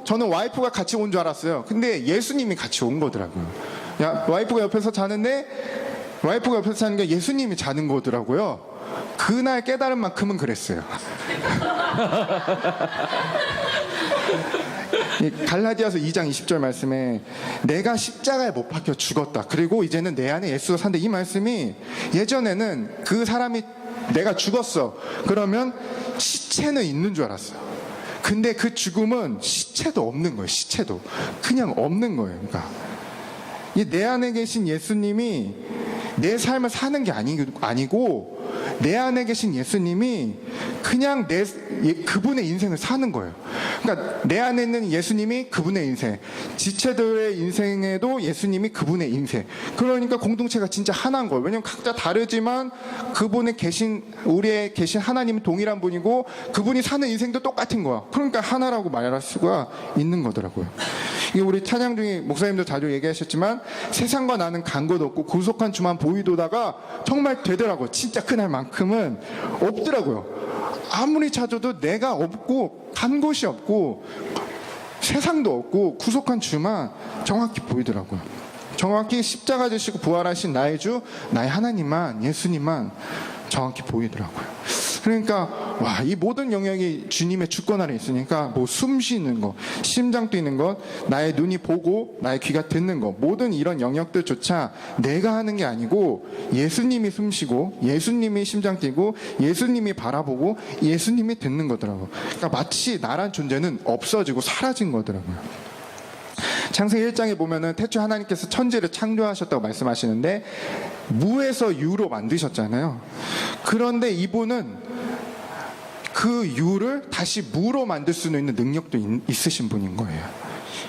저는 와이프가 같이 온 줄 알았어요. 근데 예수님이 같이 온 거더라고요. 와이프가 옆에서 자는데 와이프가 옆에서 자는 게 예수님이 자는 거더라고요. 그날 깨달은 만큼은 그랬어요. 갈라디아서 2장 20절 말씀에 내가 십자가에 못 박혀 죽었다. 그리고 이제는 내 안에 예수가 산다. 이 말씀이 예전에는 그 사람이 내가 죽었어. 그러면 시체는 있는 줄 알았어요. 근데 그 죽음은 시체도 없는 거예요. 시체도. 그냥 없는 거예요. 그러니까 내 안에 계신 예수님이 내 삶을 사는 게 아니고 내 안에 계신 예수님이 그냥 그분의 인생을 사는 거예요. 그러니까 내 안에 있는 예수님이 그분의 인생, 지체들의 인생에도 예수님이 그분의 인생. 그러니까 공동체가 진짜 하나인 거예요. 왜냐하면 각자 다르지만 그분의 우리의 계신 하나님은 동일한 분이고 그분이 사는 인생도 똑같은 거야. 그러니까 하나라고 말할 수가 있는 거더라고요. 이게 우리 찬양 중에 목사님도 자주 얘기하셨지만 세상과 나는 간 것 없고 구속한 주만 보이도다가 정말 되더라고요. 진짜 그날만큼은 없더라고요. 아무리 찾아도 내가 없고 간 곳이 없고 세상도 없고 구속한 주만 정확히 보이더라고요. 정확히 십자가 지시고 부활하신 나의 주, 나의 하나님만, 예수님만 정확히 보이더라고요. 그러니까 이 모든 영역이 주님의 주권 아래 있으니까 뭐 숨 쉬는 거, 심장 뛰는 것, 나의 눈이 보고 나의 귀가 듣는 것, 모든 이런 영역들조차 내가 하는 게 아니고 예수님이 숨 쉬고 예수님이 심장 뛰고 예수님이 바라보고 예수님이 듣는 거더라고요. 그러니까 마치 나란 존재는 없어지고 사라진 거더라고요. 창세기 1장에 보면은 태초에 하나님께서 천지를 창조하셨다고 말씀하시는데 무에서 유로 만드셨잖아요. 그런데 이분은 그 유를 다시 무로 만들 수 있는 능력도 있으신 분인 거예요.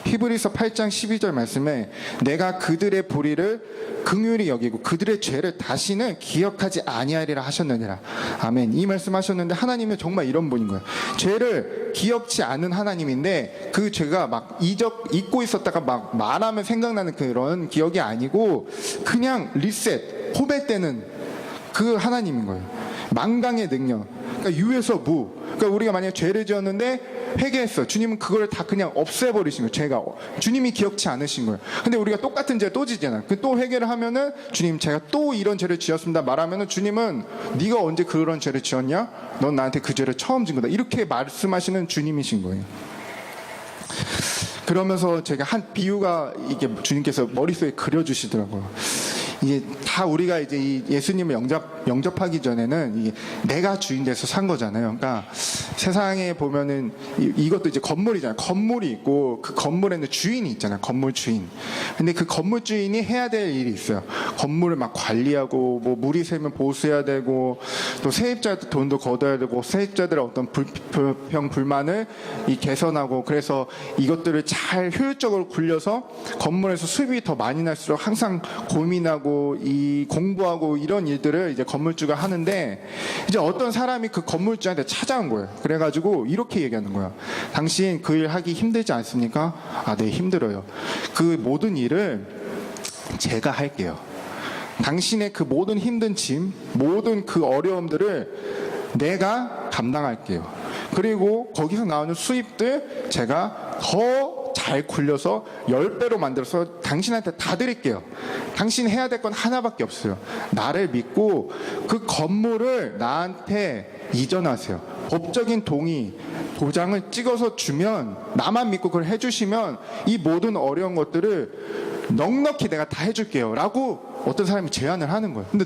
히브리서 8장 12절 말씀에 내가 그들의 불의를 긍휼히 여기고 그들의 죄를 다시는 기억하지 아니하리라 하셨느니라. 아멘. 이 말씀하셨는데 하나님은 정말 이런 분인 거예요. 죄를 기억지 않은 하나님인데 그 죄가 막 잊고 있었다가 막 말하면 생각나는 그런 기억이 아니고 그냥 리셋, 포맷되는 그 하나님인 거예요. 만강의 능력. 그러니까 유에서 무. 그러니까 우리가 만약에 죄를 지었는데 회개했어. 주님은 그걸 다 그냥 없애버리신 거예요. 죄가 주님이 기억치 않으신 거예요. 근데 우리가 똑같은 죄 또 지잖아요. 또 회개를 하면은 주님 제가 또 이런 죄를 지었습니다 말하면은 주님은 네가 언제 그런 죄를 지었냐? 넌 나한테 그 죄를 처음 진 거다. 이렇게 말씀하시는 주님이신 거예요. 그러면서 제가 한 비유가 이게 주님께서 머릿속에 그려주시더라고요. 이게 다 우리가 이제 이 예수님을 영접하기 전에는 이게 내가 주인 돼서 산 거잖아요. 그러니까 세상에 보면은 이것도 이제 건물이잖아요. 건물이 있고 그 건물에는 주인이 있잖아요. 건물 주인. 근데 그 건물 주인이 해야 될 일이 있어요. 건물을 막 관리하고 뭐 물이 새면 보수해야 되고 또 세입자들 돈도 걷어야 되고 세입자들의 어떤 불평 불만을 개선하고 그래서 이것들을 잘 효율적으로 굴려서 건물에서 수입이 더 많이 날수록 항상 고민하고 이 공부하고 이런 일들을 이제 건물주가 하는데 이제 어떤 사람이 그 건물주한테 찾아온 거예요. 그래가지고 이렇게 얘기하는 거야. 당신 그 일 하기 힘들지 않습니까? 아, 네, 힘들어요. 그 모든 일을 제가 할게요. 당신의 그 모든 힘든 짐, 모든 그 어려움들을 내가 감당할게요. 그리고 거기서 나오는 수입들 제가 더 잘 굴려서 10배로 만들어서 당신한테 다 드릴게요. 당신 해야 될 건 하나밖에 없어요. 나를 믿고 그 건물을 나한테 이전하세요. 법적인 동의, 도장을 찍어서 주면, 나만 믿고 그걸 해주시면 이 모든 어려운 것들을 넉넉히 내가 다 해줄게요 라고 어떤 사람이 제안을 하는 거예요. 근데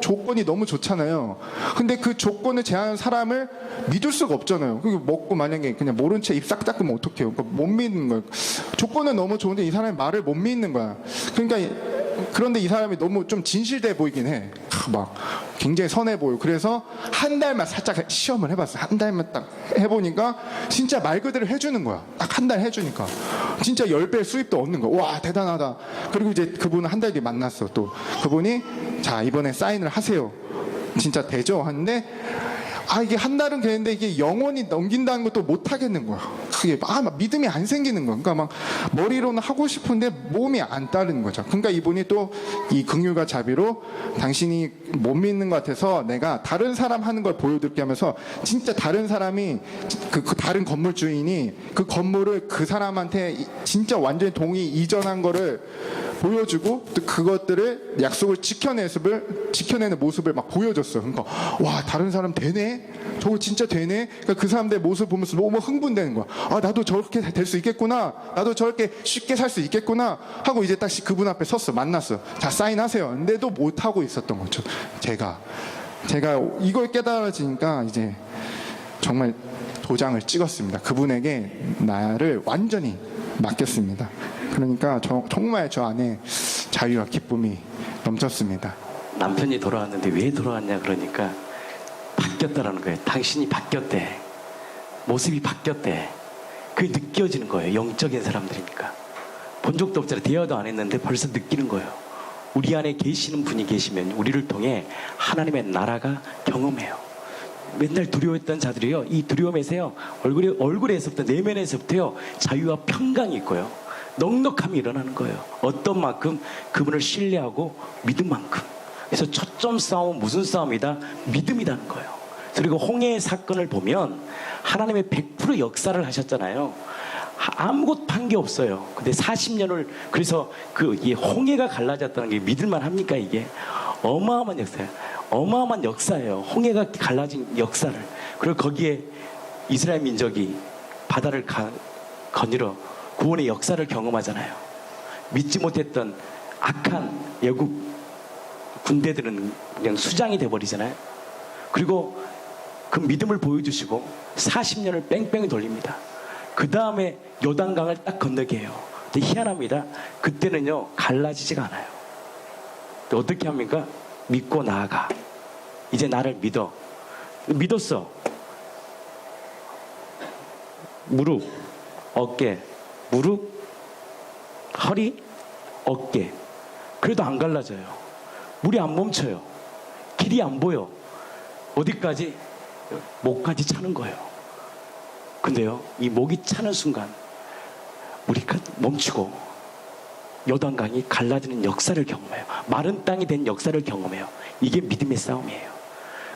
조건이 너무 좋잖아요. 근데 그 조건을 제안하는 사람을 믿을 수가 없잖아요. 그게 먹고 만약에 그냥 모른 채 입 싹 닦으면 어떡해요. 그러니까 못 믿는 거예요. 조건은 너무 좋은데 이 사람이 말을 못 믿는 거야. 그러니까 그런데 이 사람이 너무 좀 진실돼 보이긴 해. 막 굉장히 선해 보여. 그래서 한 달만 살짝 시험을 해봤어요. 한 달만 딱 해보니까 진짜 말 그대로 해주는 거야. 딱 한 달 해주니까 진짜 10배 수입도 얻는 거야. 와, 대단하다. 그리고 이제 그분은 한 달 뒤에 만났어. 또 그분이 자, 이번에 사인을 하세요. 진짜 되죠? 하는데 이게 한 달은 되는데 이게 영원히 넘긴다는 것도 못 하겠는 거야. 그게 막 믿음이 안 생기는 거야. 그러니까 막 머리로는 하고 싶은데 몸이 안 따르는 거죠. 그러니까 이분이 또 이 긍휼과 자비로 당신이 못 믿는 것 같아서 내가 다른 사람 하는 걸 보여드릴게 하면서 진짜 다른 사람이 그 다른 건물 주인이 그 건물을 그 사람한테 진짜 완전히 동의 이전한 거를 보여주고 또 그것들을 약속을 지켜내는 모습을 막 보여줬어요. 그러니까 와, 다른 사람 되네? 저거 진짜 되네? 그러니까 그 사람들의 모습 보면서 너무 흥분되는 거야. 나도 저렇게 될 수 있겠구나. 나도 저렇게 쉽게 살 수 있겠구나 하고 이제 딱 그분 앞에 섰어. 만났어. 자, 사인하세요. 근데도 못하고 있었던 거죠. 제가 이걸 깨달아지니까 이제 정말 도장을 찍었습니다. 그분에게 나를 완전히 맡겼습니다. 그러니까 정말 저 안에 자유와 기쁨이 넘쳤습니다. 남편이 돌아왔는데 왜 돌아왔냐 그러니까 바뀌었다라는 거예요. 당신이 바뀌었대. 모습이 바뀌었대. 그게 느껴지는 거예요. 영적인 사람들이니까. 본 적도 없잖아요. 대화도 안 했는데 벌써 느끼는 거예요. 우리 안에 계시는 분이 계시면 우리를 통해 하나님의 나라가 경험해요. 맨날 두려워했던 자들이요, 이 두려움에서요, 얼굴에서부터 내면에서부터요 자유와 평강이 있고요, 넉넉함이 일어나는 거예요. 어떤 만큼? 그분을 신뢰하고 믿은 만큼. 그래서 초점 싸움은 무슨 싸움이다? 믿음이라는 거예요. 그리고 홍해의 사건을 보면 하나님의 100% 역사를 하셨잖아요. 아무것도 한 게 없어요. 근데 40년을, 그래서 이 홍해가 갈라졌다는 게 믿을만 합니까? 이게 어마어마한 역사예요. 어마어마한 역사예요. 홍해가 갈라진 역사를. 그리고 거기에 이스라엘 민족이 바다를 거닐어 구원의 역사를 경험하잖아요. 믿지 못했던 악한 애국 군대들은 그냥 수장이 돼버리잖아요. 그리고 그 믿음을 보여주시고 40년을 뺑뺑이 돌립니다. 그 다음에 요단강을 딱 건너게 해요. 근데 희한합니다. 그때는요 갈라지지가 않아요. 어떻게 합니까? 믿고 나아가. 이제 나를 믿어. 믿었어. 무릎, 어깨, 무릎, 허리, 어깨. 그래도 안 갈라져요. 물이 안 멈춰요. 길이 안 보여. 어디까지? 목까지 차는 거예요. 근데요, 이 목이 차는 순간 물이 멈추고 요단강이 갈라지는 역사를 경험해요. 마른 땅이 된 역사를 경험해요. 이게 믿음의 싸움이에요.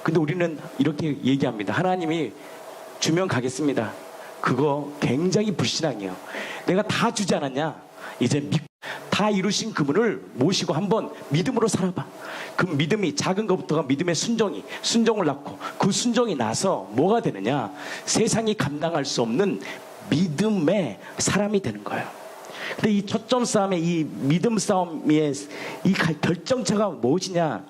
근데 우리는 이렇게 얘기합니다. 하나님이 주면 가겠습니다. 그거 굉장히 불신앙이에요. 내가 다 주지 않았냐? 이제 다 이루신 그분을 모시고 한번 믿음으로 살아봐. 그 믿음이, 작은 것부터가 믿음의 순종을 낳고, 그 순종이 나서 뭐가 되느냐? 세상이 감당할 수 없는 믿음의 사람이 되는 거예요. 근데 이 초점 싸움의 이 믿음 싸움의 이 결정체가 무엇이냐?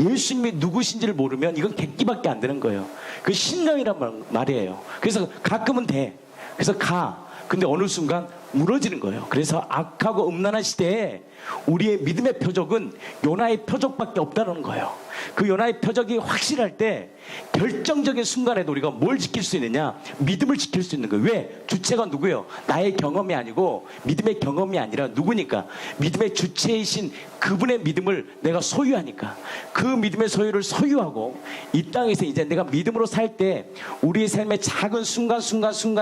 예수님이 누구신지를 모르면 이건 객기밖에 안 되는 거예요. 그 신령이란 말이에요. 그래서 가끔은 돼. 그래서 가. 근데 어느 순간 무너지는 거예요. 그래서 악하고 음란한 시대에 우리의 믿음의 표적은 요나의 표적밖에 없다는 거예요. 그 요나의 표적이 확실할 때 결정적인 순간에도 우리가 뭘 지킬 수 있느냐? 믿음을 지킬 수 있는 거예요. 왜? 주체가 누구예요? 나의 경험이 아니고 믿음의 경험이 아니라 누구니까? 믿음의 주체이신 그분의 믿음을 내가 소유하니까. 그 믿음의 소유를 소유하고 이 땅에서 이제 내가 믿음으로 살 때 우리의 삶의 작은 순간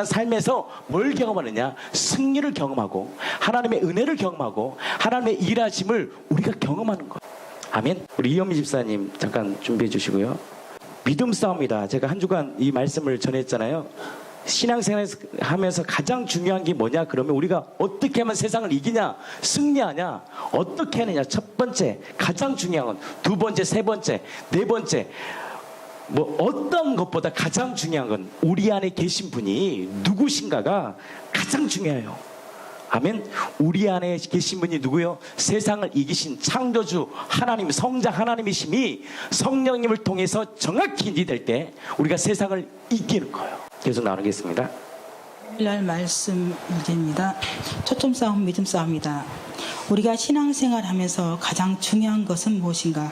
삶에서 뭘 경험하느냐? 승리 승리를 경험하고 하나님의 은혜를 경험하고 하나님의 일하심을 우리가 경험하는 거예요. 아멘. 우리 이현미 집사님 잠깐 준비해 주시고요. 믿음 싸움이다. 제가 한 주간 이 말씀을 전했잖아요. 신앙생활 하면서 가장 중요한 게 뭐냐? 그러면 우리가 어떻게 하면 세상을 이기냐? 승리하냐? 어떻게 하느냐? 첫 번째, 가장 중요한 건 두 번째, 세 번째, 네 번째. 뭐 어떤 것보다 가장 중요한 건 우리 안에 계신 분이 누구신가가 가장 중요해요. 아멘. 우리 안에 계신 분이 누구요? 세상을 이기신 창조주 하나님, 성자 하나님이심이 성령님을 통해서 정확히 인지될 때 우리가 세상을 이기는 거예요. 계속 나누겠습니다. 오늘날 말씀 일기입니다. 초점 싸움, 믿음 싸움이다. 우리가 신앙생활 하면서 가장 중요한 것은 무엇인가?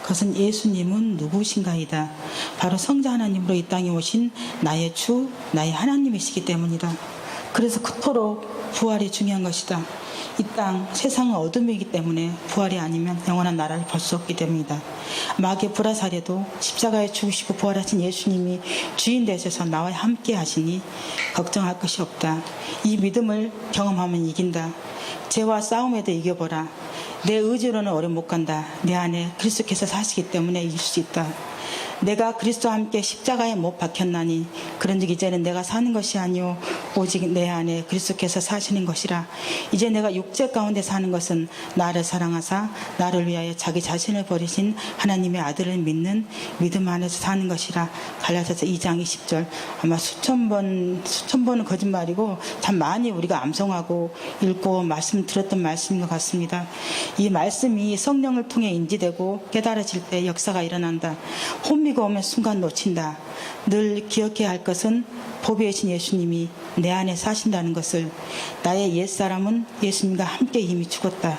그것은 예수님은 누구신가이다. 바로 성자 하나님으로 이 땅에 오신 나의 주, 나의 하나님이시기 때문이다. 그래서 그토록 부활이 중요한 것이다. 이 땅 세상은 어둠이기 때문에 부활이 아니면 영원한 나라를 볼 수 없기 때문이다. 마귀의 불화살에도 십자가에 죽으시고 부활하신 예수님이 주인 되셔서 나와 함께 하시니 걱정할 것이 없다. 이 믿음을 경험하면 이긴다. 죄와 싸움에도 이겨보라. 내 의지로는 오래 못 간다. 내 안에 그리스도께서 사시기 때문에 이길 수 있다. 내가 그리스도와 함께 십자가에 못 박혔나니 그런즉 이제는 내가 사는 것이 아니오 오직 내 안에 그리스도께서 사시는 것이라. 이제 내가 육체 가운데 사는 것은 나를 사랑하사 나를 위하여 자기 자신을 버리신 하나님의 아들을 믿는 믿음 안에서 사는 것이라. 갈라디아서 2장 20절. 아마 수천 번은 거짓말이고 참 많이 우리가 암송하고 읽고 말씀 들었던 말씀인 것 같습니다. 이 말씀이 성령을 통해 인지되고 깨달아질 때 역사가 일어난다. 혼미가 오면 순간 놓친다. 늘 기억해야 할 것은 보배이신 예수님이 내 안에 사신다는 것을. 나의 옛사람은 예수님과 함께 이미 죽었다.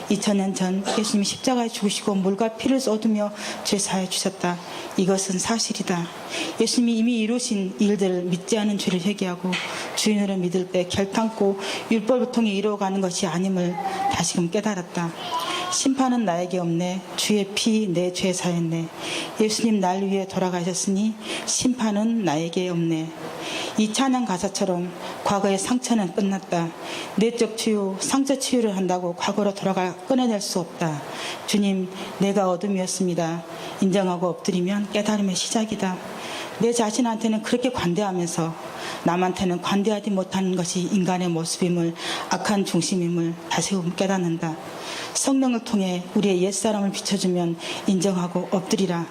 2000년 전 예수님이 십자가에 죽으시고 물과 피를 쏟으며 죄 사해 주셨다. 이것은 사실이다. 예수님이 이미 이루신 일들을 믿지 않은 죄를 회개하고 주인으로 믿을 때 결탄코 율법을 통해 이루어가는 것이 아님을 다시금 깨달았다. 심판은 나에게 없네. 주의 피 내 죄 사했네. 예수님 날 위해 돌아가셨으니 심판은 나에게 없네. 이 찬양 가사처럼 과거의 상처는 끝났다. 내적 치유, 상처 치유를 한다고 과거로 돌아가 꺼내낼 수 없다. 주님, 내가 어둠이었습니다. 인정하고 엎드리면 깨달음의 시작이다. 내 자신한테는 그렇게 관대하면서 남한테는 관대하지 못하는 것이 인간의 모습임을, 악한 중심임을 다시금 깨닫는다. 성령을 통해 우리의 옛사람을 비춰주면 인정하고 엎드리라.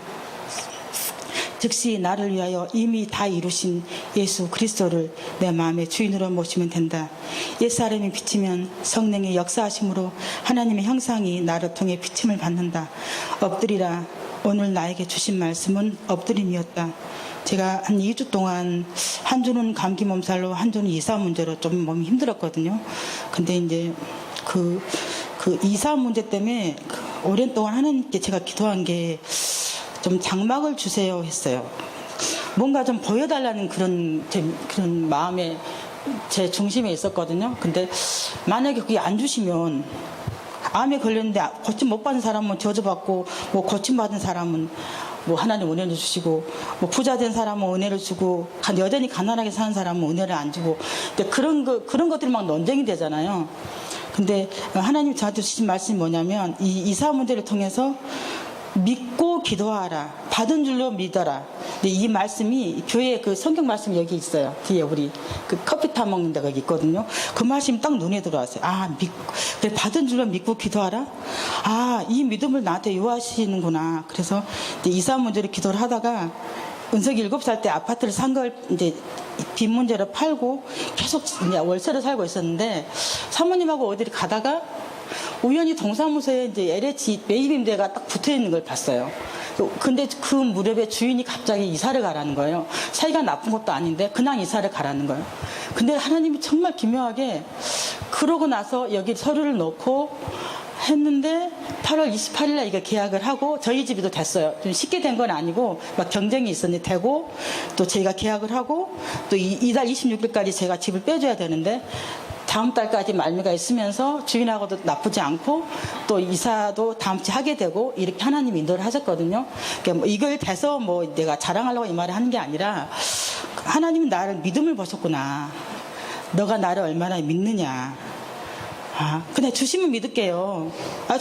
즉시 나를 위하여 이미 다 이루신 예수 그리스도를 내 마음의 주인으로 모시면 된다. 옛사람이 비치면 성령의 역사하심으로 하나님의 형상이 나를 통해 비침을 받는다. 엎드리라. 오늘 나에게 주신 말씀은 엎드림이었다. 제가 한 2주 동안 한 주는 감기 몸살로 한 주는 이사 문제로 좀 몸이 힘들었거든요. 근데 이제 그 이사 문제 때문에 오랜 동안 하나님께 제가 기도한 게 좀 장막을 주세요 했어요. 뭔가 좀 보여달라는 그런 마음에 제 중심에 있었거든요. 근데 만약에 그게 안 주시면 암에 걸렸는데 고침 못 받은 사람은 저주받고 뭐 고침 받은 사람은 뭐 하나님 은혜를 주시고 뭐 부자 된 사람은 은혜를 주고 여전히 가난하게 사는 사람은 은혜를 안 주고 근데 그런 것들이 막 논쟁이 되잖아요. 근데 하나님 저한테 주신 말씀이 뭐냐면 이 이사 문제를 통해서 믿고 기도하라. 받은 줄로 믿어라. 근데 이 말씀이 교회 그 성경 말씀 여기 있어요. 뒤에 우리 그 커피 타 먹는 데가 여기 있거든요. 그 말씀이 딱 눈에 들어왔어요. 그래, 받은 줄로 믿고 기도하라. 이 믿음을 나한테 요하시는구나. 그래서 이제 이사 문제를 기도를 하다가 은석이 7살 때 아파트를 산 걸 이제 빚 문제로 팔고 계속 이제 월세로 살고 있었는데 사모님하고 어디를 가다가 우연히 동사무소에 이제 LH 매입임대가 딱 붙어 있는 걸 봤어요. 근데 그 무렵에 주인이 갑자기 이사를 가라는 거예요. 사이가 나쁜 것도 아닌데 그냥 이사를 가라는 거예요. 근데 하나님이 정말 기묘하게 그러고 나서 여기 서류를 넣고 했는데 8월 28일 날 이거 계약을 하고 저희 집이도 됐어요. 좀 쉽게 된 건 아니고 막 경쟁이 있었는데 되고 또 저희가 계약을 하고 또 이달 26일까지 제가 집을 빼줘야 되는데 다음 달까지 말미가 있으면서 주인하고도 나쁘지 않고 또 이사도 다음 주에 하게 되고 이렇게 하나님 인도를 하셨거든요. 그러니까 뭐 이걸 대서 뭐 내가 자랑하려고 이 말을 하는 게 아니라 하나님은 나를 믿음을 보셨구나. 너가 나를 얼마나 믿느냐. 그냥 주시면 믿을게요.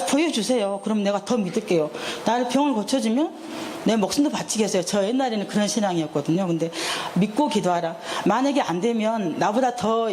보여주세요. 그럼 내가 더 믿을게요. 나를 병을 고쳐주면 내 목숨도 바치겠어요. 저 옛날에는 그런 신앙이었거든요. 근데 믿고 기도하라. 만약에 안 되면 나보다 더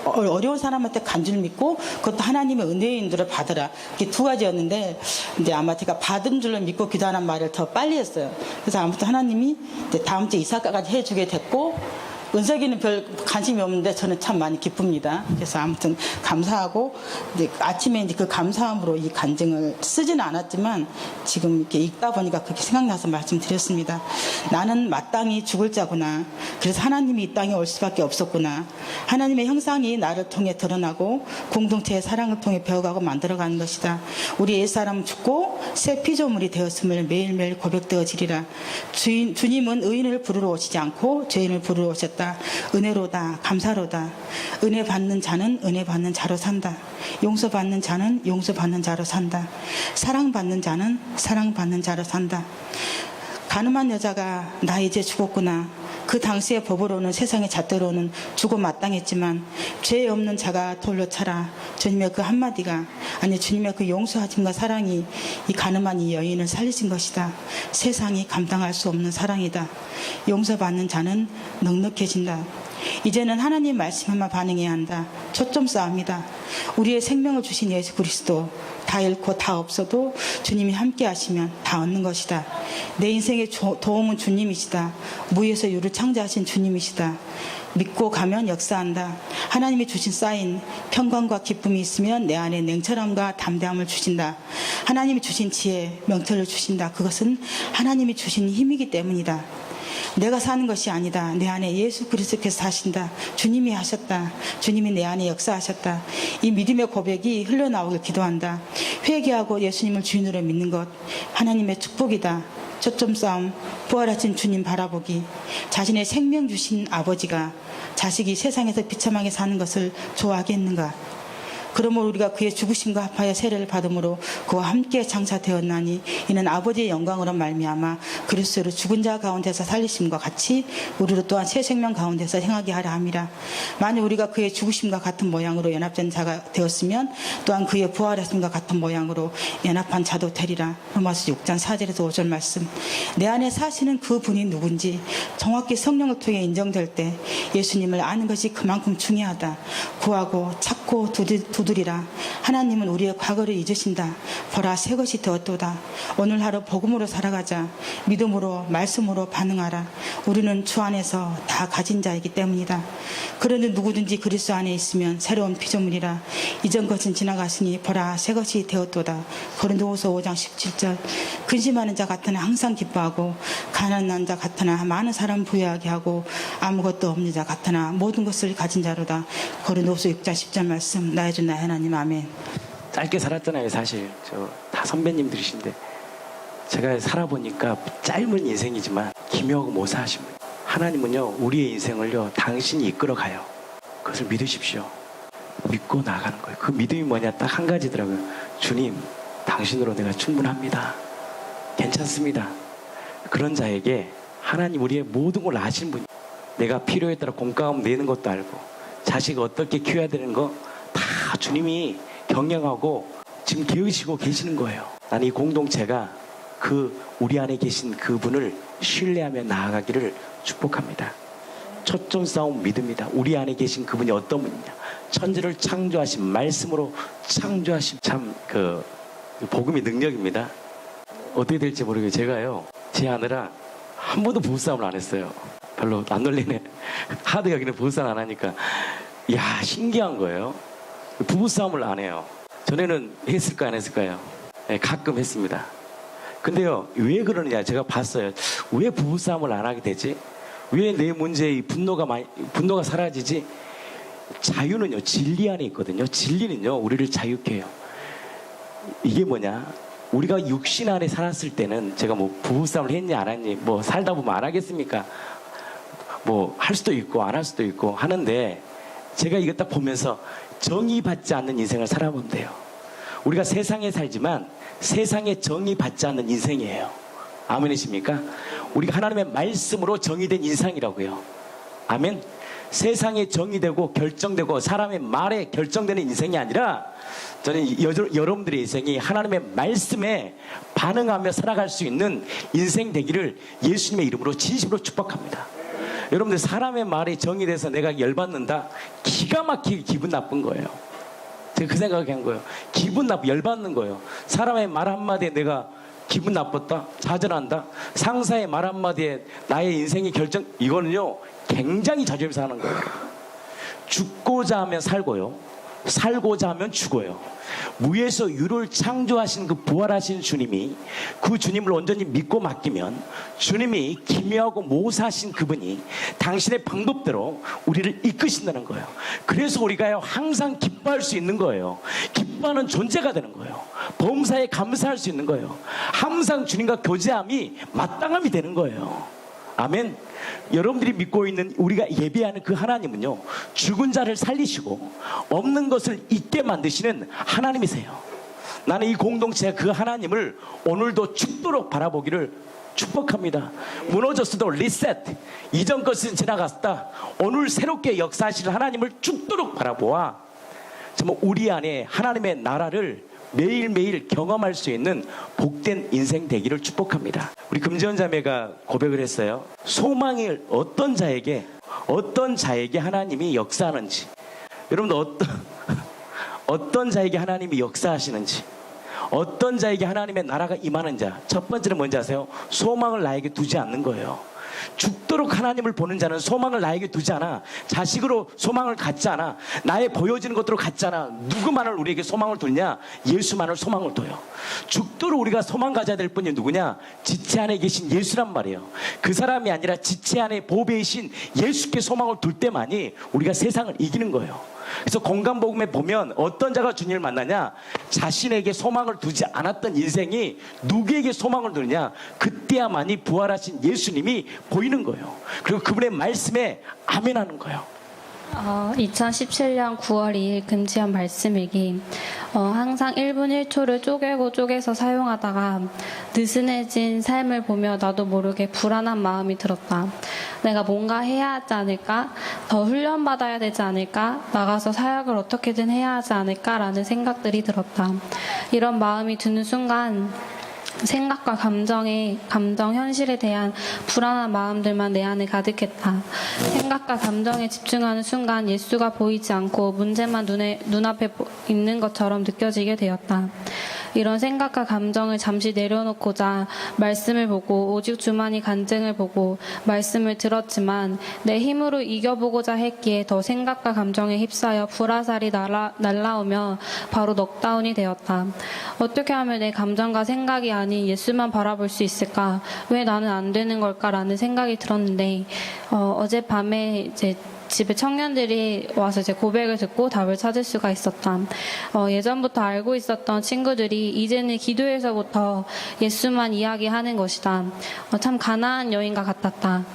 어려운 사람한테 간줄 믿고 그것도 하나님의 은혜인 줄을 받으라. 이게 두 가지였는데 이제 아마 제가 받은 줄로 믿고 기도하는 말을 더 빨리 했어요. 그래서 아무튼 하나님이 이제 다음 주에 이사까지 해주게 됐고 은석이는 별 관심이 없는데 저는 참 많이 기쁩니다. 그래서 아무튼 감사하고 이제 아침에 이제 그 감사함으로 이 간증을 쓰지는 않았지만 지금 이렇게 읽다 보니까 그렇게 생각나서 말씀드렸습니다. 나는 마땅히 죽을 자구나. 그래서 하나님이 이 땅에 올 수밖에 없었구나. 하나님의 형상이 나를 통해 드러나고 공동체의 사랑을 통해 배워가고 만들어가는 것이다. 우리 옛사람은 죽고 새 피조물이 되었음을 매일매일 고백되어지리라. 주님은 의인을 부르러 오시지 않고 죄인을 부르러 오셨다. 은혜로다 감사로다. 은혜 받는 자는 은혜 받는 자로 산다. 용서받는 자는 용서받는 자로 산다. 사랑받는 자는 사랑받는 자로 산다. 가늠한 여자가 나 이제 죽었구나. 그 당시의 법으로는 세상의 잣대로는 죽어 마땅했지만 죄 없는 자가 돌로 차라. 주님의 그 한마디가 아니 주님의 그 용서하심과 사랑이 이 가늠한 이 여인을 살리신 것이다. 세상이 감당할 수 없는 사랑이다. 용서받는 자는 넉넉해진다. 이제는 하나님 말씀에만 반응해야 한다. 초점 싸움이다. 우리의 생명을 주신 예수 그리스도 다 잃고 다 없어도 주님이 함께 하시면 다 얻는 것이다. 내 인생의 도움은 주님이시다. 무에서 유를 창조하신 주님이시다. 믿고 가면 역사한다. 하나님이 주신 사인 평강과 기쁨이 있으면 내 안에 냉철함과 담대함을 주신다. 하나님이 주신 지혜 명철을 주신다. 그것은 하나님이 주신 힘이기 때문이다. 내가 사는 것이 아니다. 내 안에 예수 그리스도께서 사신다. 주님이 하셨다. 주님이 내 안에 역사하셨다. 이 믿음의 고백이 흘러나오길 기도한다. 회개하고 예수님을 주인으로 믿는 것 하나님의 축복이다. 초점 싸움, 부활하신 주님 바라보기. 자신의 생명 주신 아버지가 자식이 세상에서 비참하게 사는 것을 좋아하겠는가? 그러므로 우리가 그의 죽으심과 합하여 세례를 받음으로 그와 함께 장사되었나니 이는 아버지의 영광으로 말미암아 그리스도를 죽은 자 가운데서 살리심과 같이 우리로 또한 새 생명 가운데서 행하게 하려 함이라. 만일 우리가 그의 죽으심과 같은 모양으로 연합된 자가 되었으면 또한 그의 부활하심과 같은 모양으로 연합한 자도 되리라. 로마서 6장 4절에서 5절 말씀. 내 안에 사시는 그 분이 누군지 정확히 성령을 통해 인정될 때 예수님을 아는 것이 그만큼 중요하다. 구하고 찾고 두드리라. 하나님은 우리의 과거를 잊으신다. 보라 새 것이 되었도다. 오늘 하루 복음으로 살아가자. 믿음으로 말씀으로 반응하라. 우리는 주 안에서 다 가진 자이기 때문이다. 그런데 누구든지 그리스도 안에 있으면 새로운 피조물이라. 이전 것은 지나갔으니 보라 새 것이 되었도다. 고린도후서 5장 17절. 근심하는 자 같으나 항상 기뻐하고 가난한 자 같으나 많은 사람 부유하게 하고 아무것도 없는 자 같으나 모든 것을 가진 자로다. 고린도후서 6장 10절 말씀. 나의 주 나의 하나님 아멘. 짧게 살았잖아요. 사실 저 다 선배님들이신데 제가 살아보니까 짧은 인생이지만 기묘하고 모사하신 분. 하나님은요 우리의 인생을요 당신이 이끌어가요. 그것을 믿으십시오. 믿고 나가는 거예요. 그 믿음이 뭐냐 딱 한 가지더라고요. 주님 당신으로 내가 충분합니다. 괜찮습니다. 그런 자에게 하나님 우리의 모든 걸 아시는 분이 내가 필요에 따라 공과금 내는 것도 알고 자식을 어떻게 키워야 되는 거 다 주님이 경영하고 지금 계시고 계시는 거예요. 나는 이 공동체가 그 우리 안에 계신 그분을 신뢰하며 나아가기를 축복합니다. 초점 싸움 믿음이다. 우리 안에 계신 그분이 어떤 분이냐. 천지를 창조하신 말씀으로 창조하신 참 그 복음의 능력입니다. 어떻게 될지 모르겠어요. 제가요 제 아내랑 한 번도 부부싸움을 안 했어요. 별로 안 놀리네. 하드가 그냥 부부싸움 안 하니까 이야 신기한 거예요. 부부싸움을 안 해요. 전에는 했을까 안 했을까요? 네, 가끔 했습니다. 근데요 왜 그러느냐 제가 봤어요. 왜 부부싸움을 안 하게 되지? 왜 내 문제의 분노가 사라지지? 자유는요 진리 안에 있거든요. 진리는요 우리를 자유케 해요. 이게 뭐냐? 우리가 육신 안에 살았을 때는 제가 뭐 부부싸움을 했니 안 했니 뭐 살다 보면 안 하겠습니까? 뭐 할 수도 있고 안 할 수도 있고 하는데 제가 이거 딱 보면서 정의받지 않는 인생을 살아보면 돼요. 우리가 세상에 살지만 세상에 정의받지 않는 인생이에요. 아멘이십니까? 우리가 하나님의 말씀으로 정의된 인생이라고요. 아멘. 세상에 정의되고 결정되고 사람의 말에 결정되는 인생이 아니라 저는 여러분들의 인생이 하나님의 말씀에 반응하며 살아갈 수 있는 인생 되기를 예수님의 이름으로 진심으로 축복합니다. 여러분들 사람의 말이 정의돼서 내가 열받는다? 기가 막히게 기분 나쁜 거예요. 제가 그 생각을 한 거예요. 기분 열받는 거예요. 사람의 말 한마디에 내가 기분 나빴다? 좌절한다? 상사의 말 한마디에 나의 인생의 결정, 이거는요 굉장히 자존심 상하는 거예요. 죽고자 하면 살고요, 살고자 하면 죽어요. 무에서 유를 창조하신 그 부활하신 주님이, 그 주님을 온전히 믿고 맡기면 주님이 기묘하고 모사하신 그분이 당신의 방법대로 우리를 이끄신다는 거예요. 그래서 우리가 항상 기뻐할 수 있는 거예요. 기뻐하는 존재가 되는 거예요. 범사에 감사할 수 있는 거예요. 항상 주님과 교제함이 마땅함이 되는 거예요. 아멘. 여러분들이 믿고 있는, 우리가 예배하는 그 하나님은요, 죽은 자를 살리시고 없는 것을 있게 만드시는 하나님이세요. 나는 이 공동체가 그 하나님을 오늘도 죽도록 바라보기를 축복합니다. 무너졌어도 리셋, 이전 것은 지나갔다, 오늘 새롭게 역사하실 하나님을 죽도록 바라보아 정말 우리 안에 하나님의 나라를 매일매일 경험할 수 있는 복된 인생 되기를 축복합니다. 우리 금지원 자매가 고백을 했어요. 소망을 어떤 자에게 하나님이 역사하는지, 여러분들 어떤 자에게 하나님이 역사하시는지, 어떤 자에게 하나님의 나라가 임하는 자, 첫 번째는 뭔지 아세요? 소망을 나에게 두지 않는 거예요. 죽도록 하나님을 보는 자는 소망을 나에게 두지 않아. 자식으로 소망을 갖지 않아. 나의 보여지는 것으로 갖지 않아. 누구만을 우리에게 소망을 두냐? 예수만을 소망을 둬요. 죽도록 우리가 소망 가져야 될 분이 누구냐? 지체 안에 계신 예수란 말이에요. 그 사람이 아니라 지체 안에 보배이신 예수께 소망을 둘 때만이 우리가 세상을 이기는 거예요. 그래서 공간복음에 보면 어떤 자가 주님을 만나냐? 자신에게 소망을 두지 않았던 인생이 누구에게 소망을 두느냐? 그때야만이 부활하신 예수님이 보이는 거예요. 그리고 그분의 말씀에 아멘하는 거예요. 2017년 9월 2일 금지한 말씀일기. 항상 1분 1초를 쪼개서 사용하다가 느슨해진 삶을 보며 나도 모르게 불안한 마음이 들었다. 내가 뭔가 해야 하지 않을까? 더 훈련받아야 되지 않을까? 나가서 사역을 어떻게든 해야 하지 않을까라는 생각들이 들었다. 이런 마음이 드는 순간 생각과 감정 현실에 대한 불안한 마음들만 내 안에 가득했다. 생각과 감정에 집중하는 순간 예수가 보이지 않고 문제만 눈앞에 있는 것처럼 느껴지게 되었다. 이런 생각과 감정을 잠시 내려놓고자 말씀을 보고 오직 주만이 간증을 보고 말씀을 들었지만 내 힘으로 이겨보고자 했기에 더 생각과 감정에 휩싸여 불화살이 날라오며 바로 넉다운이 되었다. 어떻게 하면 내 감정과 생각이 아닌 예수만 바라볼 수 있을까? 왜 나는 안 되는 걸까라는 생각이 들었는데 어젯밤에 이제 집에 청년들이 와서 제 고백을 듣고 답을 찾을 수가 있었다. 예전부터 알고 있었던 친구들이 이제는 기도에서부터 예수만 이야기하는 것이다. 참 가나안 여인과 같았다.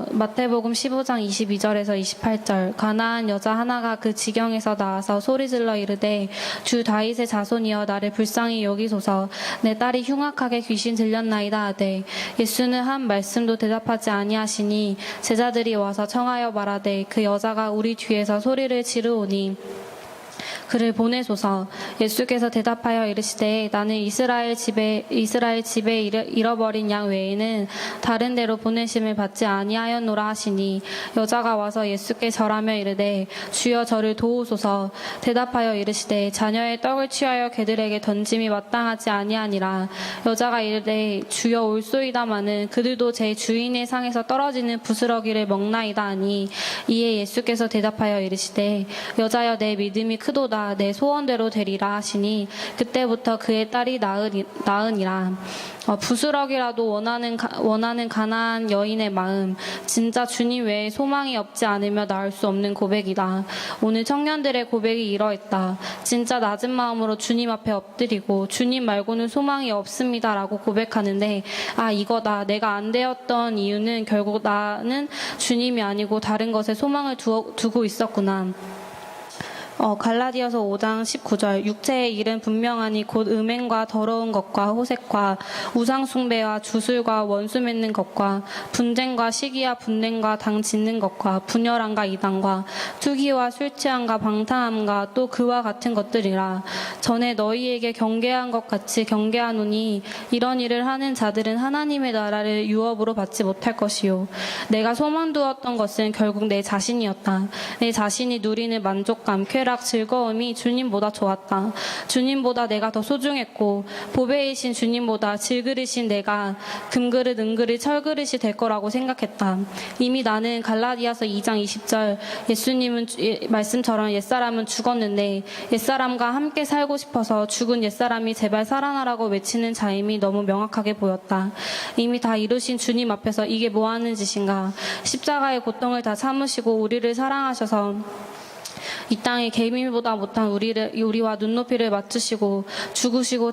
마태복음 15장 22절에서 28절. 가나안 여자 하나가 그 지경에서 나와서 소리질러 이르되 주 다윗의 자손이여 나를 불쌍히 여기소서. 내 딸이 흉악하게 귀신 들렸나이다 하되 예수는 한 말씀도 대답하지 아니하시니 제자들이 와서 청하여 말하되 그 여자가 우리 뒤에서 소리를 지르오니 그를 보내소서. 예수께서 대답하여 이르시되 나는 이스라엘 집에 잃어버린 양 외에는 다른 데로 보내심을 받지 아니하였노라 하시니 여자가 와서 예수께 절하며 이르되 주여 저를 도우소서. 대답하여 이르시되 자녀의 떡을 취하여 개들에게 던짐이 마땅하지 아니하니라. 여자가 이르되 주여 올소이다마는 그들도 제 주인의 상에서 떨어지는 부스러기를 먹나이다 하니 이에 예수께서 대답하여 이르시되 여자여 내 믿음이 크도다. 내 소원대로 되리라 하시니 그때부터 그의 딸이 나으니라. 부스러기라도 원하는 가나안 여인의 마음, 진짜 주님 외에 소망이 없지 않으며 나을 수 없는 고백이다. 오늘 청년들의 고백이 이러했다. 진짜 낮은 마음으로 주님 앞에 엎드리고 주님 말고는 소망이 없습니다라고 고백하는데 이거다. 내가 안 되었던 이유는 결국 나는 주님이 아니고 다른 것에 소망을 두고 있었구나. 갈라디아서 5장 19절 육체의 일은 분명하니 곧 음행과 더러운 것과 호색과 우상 숭배와 주술과 원수 맺는 것과 분쟁과 시기와 분냄과 당 짓는 것과 분열함과 이단과 투기와 술 취함과 방탕함과 또 그와 같은 것들이라. 전에 너희에게 경계한 것 같이 경계하노니 이런 일을 하는 자들은 하나님의 나라를 유업으로 받지 못할 것이요. 내가 소망 두었던 것은 결국 내 자신이었다. 내 자신이 누리는 만족감, 쾌락, 즐거움이 주님보다 좋았다. 주님보다 내가 더 소중했고 보배이신 주님보다 질그릇인 내가 금그릇, 은그릇, 철그릇이 될 거라고 생각했다. 이미 나는 갈라디아서 2장 20절 예수님은 말씀처럼 옛사람은 죽었는데 옛사람과 함께 살고 싶어서 죽은 옛사람이 제발 살아나라고 외치는 자임이 너무 명확하게 보였다. 이미 다 이루신 주님 앞에서 이게 뭐 하는 짓인가. 십자가의 고통을 다 참으시고 우리를 사랑하셔서 이 땅에 개미보다 못한 우리와 눈높이를 맞추시고 죽으시고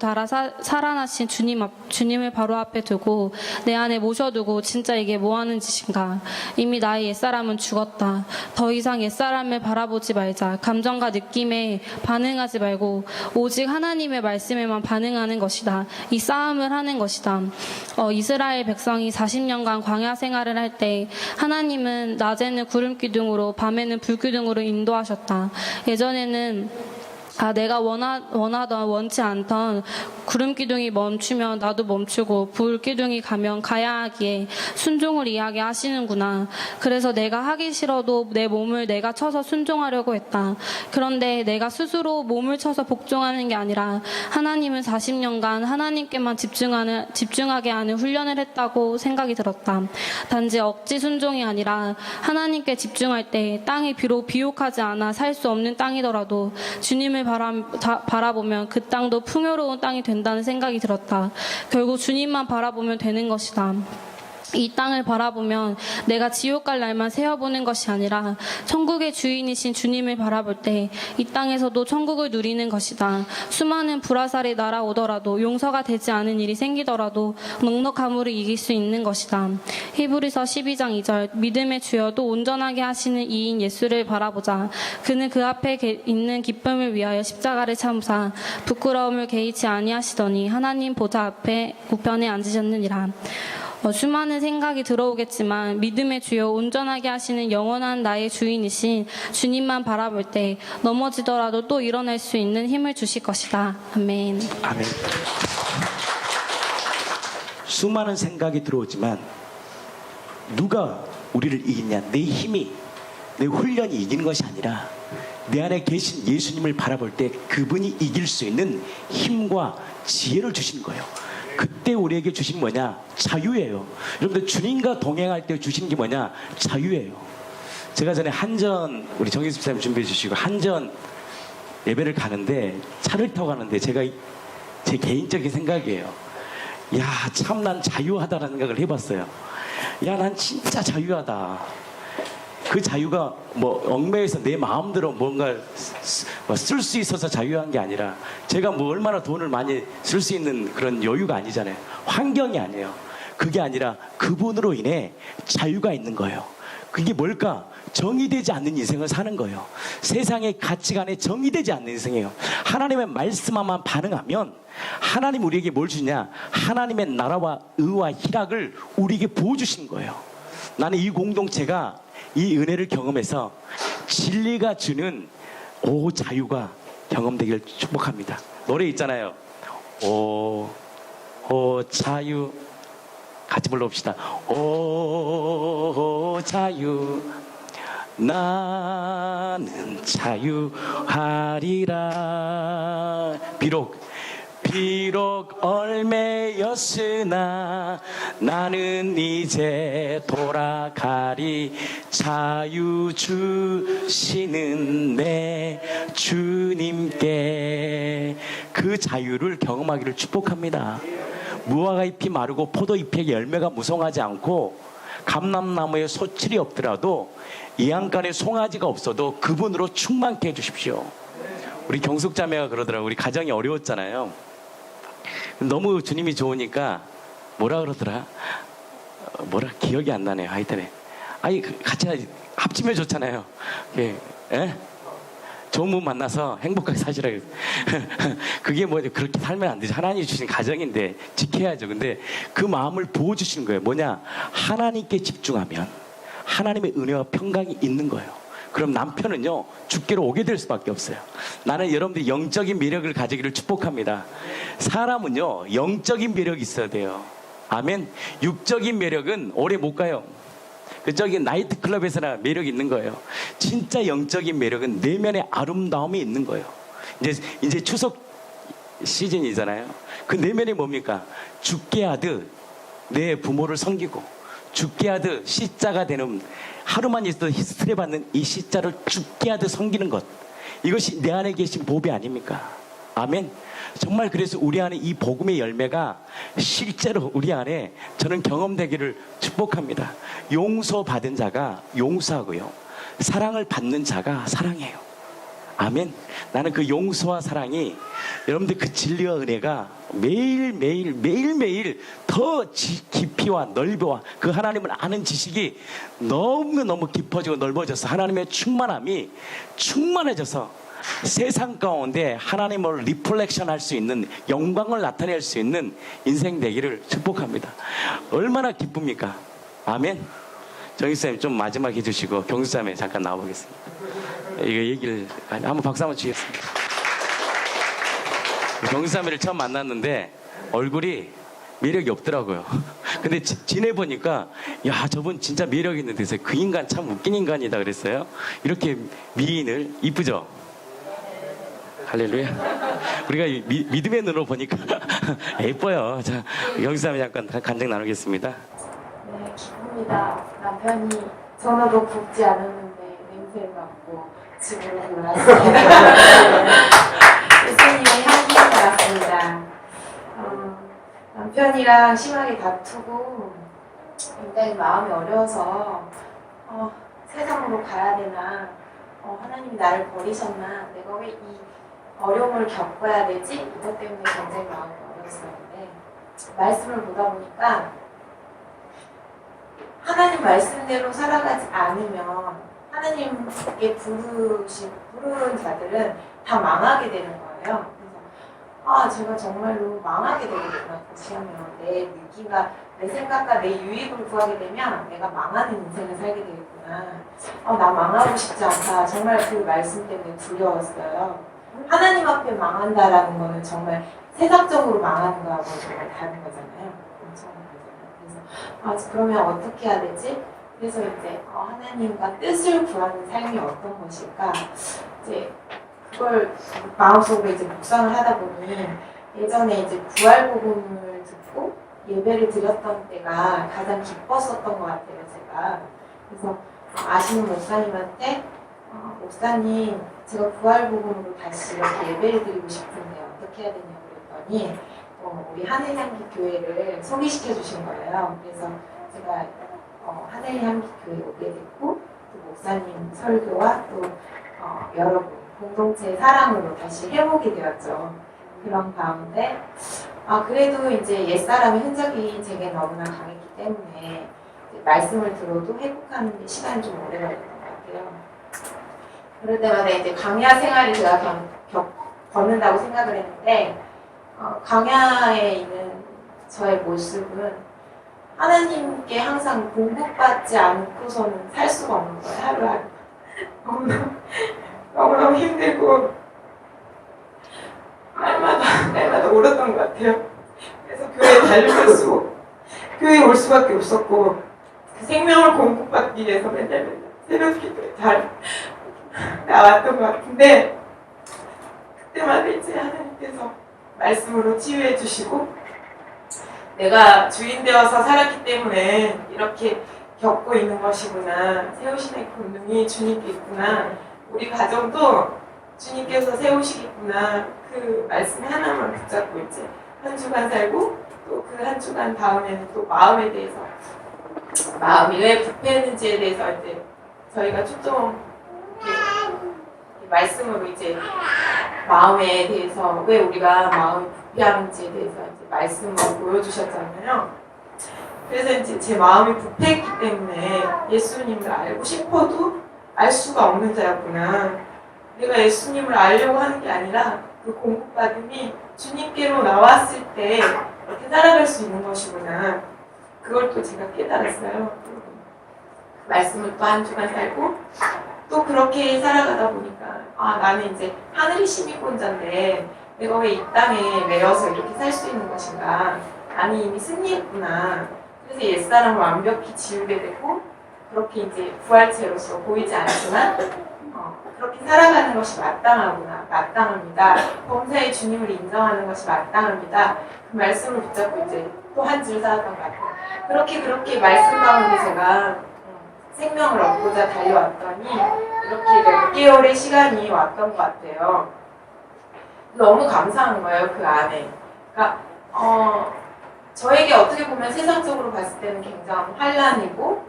살아나신 주님을 바로 앞에 두고 내 안에 모셔두고 진짜 이게 뭐 하는 짓인가. 이미 나의 옛사람은 죽었다. 더 이상 옛사람을 바라보지 말자. 감정과 느낌에 반응하지 말고 오직 하나님의 말씀에만 반응하는 것이다. 이 싸움을 하는 것이다. 이스라엘 백성이 40년간 광야 생활을 할 때 하나님은 낮에는 구름기둥으로 밤에는 불기둥으로 인도하셨다. 예전에는 내가 원하던 원치 않던 구름기둥이 멈추면 나도 멈추고 불기둥이 가면 가야 하기에 순종을 이야기하시는구나. 그래서 내가 하기 싫어도 내 몸을 내가 쳐서 순종하려고 했다. 그런데 내가 스스로 몸을 쳐서 복종하는 게 아니라 하나님은 40년간 하나님께만 집중하게 하는 훈련을 했다고 생각이 들었다. 단지 억지 순종이 아니라 하나님께 집중할 때 땅이 비록 비옥하지 않아 살 수 없는 땅이더라도 주님을 바라보면 그 땅도 풍요로운 땅이 된다는 생각이 들었다. 결국 주님만 바라보면 되는 것이다. 이 땅을 바라보면 내가 지옥 갈 날만 세어보는 것이 아니라 천국의 주인이신 주님을 바라볼 때 이 땅에서도 천국을 누리는 것이다. 수많은 불화살이 날아오더라도 용서가 되지 않은 일이 생기더라도 넉넉함으로 이길 수 있는 것이다. 히브리서 12장 2절 믿음의 주여도 온전하게 하시는 이인 예수를 바라보자. 그는 그 앞에 있는 기쁨을 위하여 십자가를 참으사 부끄러움을 개의치 아니하시더니 하나님 보좌 앞에 우편에 앉으셨느니라. 수많은 생각이 들어오겠지만 믿음의 주여 온전하게 하시는 영원한 나의 주인이신 주님만 바라볼 때 넘어지더라도 또 일어날 수 있는 힘을 주실 것이다. 아멘. 아멘. 수많은 생각이 들어오지만 누가 우리를 이기냐? 내 힘이, 내 훈련이 이기는 것이 아니라 내 안에 계신 예수님을 바라볼 때 그분이 이길 수 있는 힘과 지혜를 주신 거예요. 그때 우리에게 주신 뭐냐? 자유예요. 여러분들 주님과 동행할 때 주신 게 뭐냐? 자유예요. 제가 전에 한전 우리 정기수 목사님 준비해 주시고 한전 예배를 가는데 차를 타고 가는데 제가 제 개인적인 생각이에요. 야, 참 난 자유하다라는 생각을 해봤어요. 야, 난 진짜 자유하다. 그 자유가 뭐 얽매여서 내 마음대로 뭔가 쓸 수 있어서 자유한 게 아니라 제가 뭐 얼마나 돈을 많이 쓸 수 있는 그런 여유가 아니잖아요. 환경이 아니에요. 그게 아니라 그분으로 인해 자유가 있는 거예요. 그게 뭘까? 정의되지 않는 인생을 사는 거예요. 세상의 가치관에 정의되지 않는 인생이에요. 하나님의 말씀만 반응하면 하나님 우리에게 뭘 주냐? 하나님의 나라와 의와 희락을 우리에게 부어주신 거예요. 나는 이 공동체가 이 은혜를 경험해서 진리가 주는 자유가 경험되기를 축복합니다. 노래 있잖아요. 오 자유, 같이 불러봅시다. 오 자유, 나는 자유하리라. 비록 얽매였으나 나는 이제 돌아가리. 자유 주시는 내 주님께 그 자유를 경험하기를 축복합니다. 무화과 잎이 마르고 포도 잎에 열매가 무성하지 않고 감람나무에 소출이 없더라도 이안간에 송아지가 없어도 그분으로 충만케 해주십시오. 우리 경숙자매가 그러더라고요. 우리 가정이 어려웠잖아요. 너무 주님이 좋으니까 뭐라 그러더라? 기억이 안 나네요. 하여튼에 같이 합치면 좋잖아요. 예? 좋은 분 만나서 행복하게 사시라. 그게 뭐죠? 그렇게 살면 안 되죠. 하나님이 주신 가정인데 지켜야죠. 근데 그 마음을 부어주시는 거예요. 뭐냐? 하나님께 집중하면 하나님의 은혜와 평강이 있는 거예요. 그럼 남편은요, 죽게로 오게 될 수밖에 없어요. 나는 여러분들이 영적인 매력을 가지기를 축복합니다. 사람은요, 영적인 매력이 있어야 돼요. 아멘. 육적인 매력은 오래 못 가요. 저기 나이트클럽에서나 매력이 있는 거예요. 진짜 영적인 매력은 내면의 아름다움이 있는 거예요. 이제 추석 시즌이잖아요. 그 내면이 뭡니까? 죽게 하듯 내 부모를 섬기고, 죽게 하듯 시자가 되는, 하루만 있어도 스트레스 받는 이 시자를 죽게 하듯 섬기는 것, 이것이 내 안에 계신 복이 아닙니까? 아멘. 정말 그래서 우리 안에 이 복음의 열매가 실제로 우리 안에 저는 경험되기를 축복합니다. 용서받은 자가 용서하고요, 사랑을 받는 자가 사랑해요. 아멘. 나는 그 용서와 사랑이, 여러분들 그 진리와 은혜가 매일매일 더 깊이와 넓이와 그 하나님을 아는 지식이 너무너무 깊어지고 넓어져서 하나님의 충만함이 충만해져서 세상 가운데 하나님을 리플렉션 할 수 있는, 영광을 나타낼 수 있는 인생 되기를 축복합니다. 얼마나 기쁩니까? 아멘. 정익사님 좀 마지막 해주시고 경수사님 잠깐 나와보겠습니다. 이거 얘기를 한번 박수 한번 주겠습니다. 경수사님을 처음 만났는데 얼굴이 매력이 없더라고요. 근데 지내보니까 야, 저분 진짜 매력 있는 데서 그 인간 참 웃긴 인간이다 그랬어요. 이렇게 미인을, 이쁘죠? 할렐루야. 우리가 믿음의 눈으로 보니까 예뻐요. 자, 경수사님 잠깐 간증 나누겠습니다. 네, 기쁩니다. 남편이 전화도 굽지 않았는데 냄새를 맡고 집으로 돌아왔습니다. 예수님의 향기가 나왔습니다. 남편이랑 심하게 다투고 굉장히 마음이 어려워서 세상으로 가야 되나, 하나님이 나를 버리셨나, 내가 왜 이 어려움을 겪어야 되지? 이것 때문에 굉장히 마음이 어려웠었는데, 말씀을 보다 보니까 하나님 말씀대로 살아가지 않으면 하나님께 부르는 자들은 다 망하게 되는 거예요. 그래서 제가 정말로 망하게 되겠구나. 다시 하면 내 느낌과 내 생각과 내 유익을 구하게 되면 내가 망하는 인생을 살게 되겠구나. 나 망하고 싶지 않다. 정말 그 말씀 때문에 두려웠어요. 하나님 앞에 망한다라는 거는 정말 세상적으로 망하는 거하고 정말 다른 거잖아요. 엄청 다르잖아요. 그래서 그러면 어떻게 해야 되지? 그래서 이제 하나님과 뜻을 구하는 삶이 어떤 것일까? 이제 그걸 마음속으로 이제 묵상을 하다 보니, 예전에 이제 부활 복음을 듣고 예배를 드렸던 때가 가장 기뻤었던 것 같아요, 제가. 그래서 아시는 목사님한테 목사님, 제가 부활 복음으로 다시 이렇게 예배를 드리고 싶은데 어떻게 해야 되냐고 그랬더니 우리 하늘향기 교회를 소개시켜 주신 거예요. 그래서 제가 하늘향기 교회에 오게 됐고, 또 목사님 설교와 또 여러분 공동체 사랑으로 다시 해보게 되었죠. 그런 가운데 그래도 이제 옛사람의 흔적이 제게 너무나 강했기 때문에 말씀을 들어도 회복하는 데 시간이 좀 오래 걸렸던 것 같아요. 그럴 때마다 이제 광야 생활을 제가 겪는다고 생각을 했는데, 광야에 있는 저의 모습은 하나님께 항상 공급받지 않고서는 살 수가 없는 거예요. 하루하루 너무너무 힘들고 날마다 울었던 것 같아요. 그래서 교회에 달려갈 수, 교회에 올 수밖에 없었고, 그 생명을 공급받기 위해서 맨날 새벽 기도에 잘 나왔던 것 같은데, 그때마다 이제 하나님께서 말씀으로 치유해 주시고, 내가 주인 되어서 살았기 때문에 이렇게 겪고 있는 것이구나, 세우신의 권능이 주님께 있구나, 우리 가정도 주님께서 세우시겠구나, 그 말씀 하나만 붙잡고 이제 한 주간 살고, 또 그 한 주간 다음에는 또 마음에 대해서, 마음이 왜 부패했는지에 대해서 이제 저희가 초점 말씀으로 이제 마음에 대해서 왜 우리가 마음이 부패하는지에 대해서 이제 말씀을 보여주셨잖아요. 그래서 이제 제 마음이 부패했기 때문에 예수님을 알고 싶어도 알 수가 없는 자였구나. 내가 예수님을 알려고 하는 게 아니라 그 공급받음이 주님께로 나왔을 때 이렇게 살아갈 수 있는 것이구나. 그걸 또 제가 깨달았어요. 말씀을 또 한 주간 살고 또 그렇게 살아가다 보니까 나는 이제 하늘이 시민권자인데 내가 왜 이 땅에 매여서 이렇게 살 수 있는 것인가. 나는 이미 승리했구나. 그래서 옛사람을 완벽히 지우게 되고 그렇게 이제 부활체로서 보이지 않지만 그렇게 살아가는 것이 마땅하구나. 마땅합니다. 범사의 주님을 인정하는 것이 마땅합니다. 그 말씀을 붙잡고 이제 또 한 줄 살았던 것 같아요. 그렇게 말씀 가운데 제가 생명을 얻고자 달려왔더니 이렇게 몇 개월의 시간이 왔던 것 같아요. 너무 감사한 거예요, 그 안에. 그러니까 저에게 어떻게 보면 세상적으로 봤을 때는 굉장히 환난이고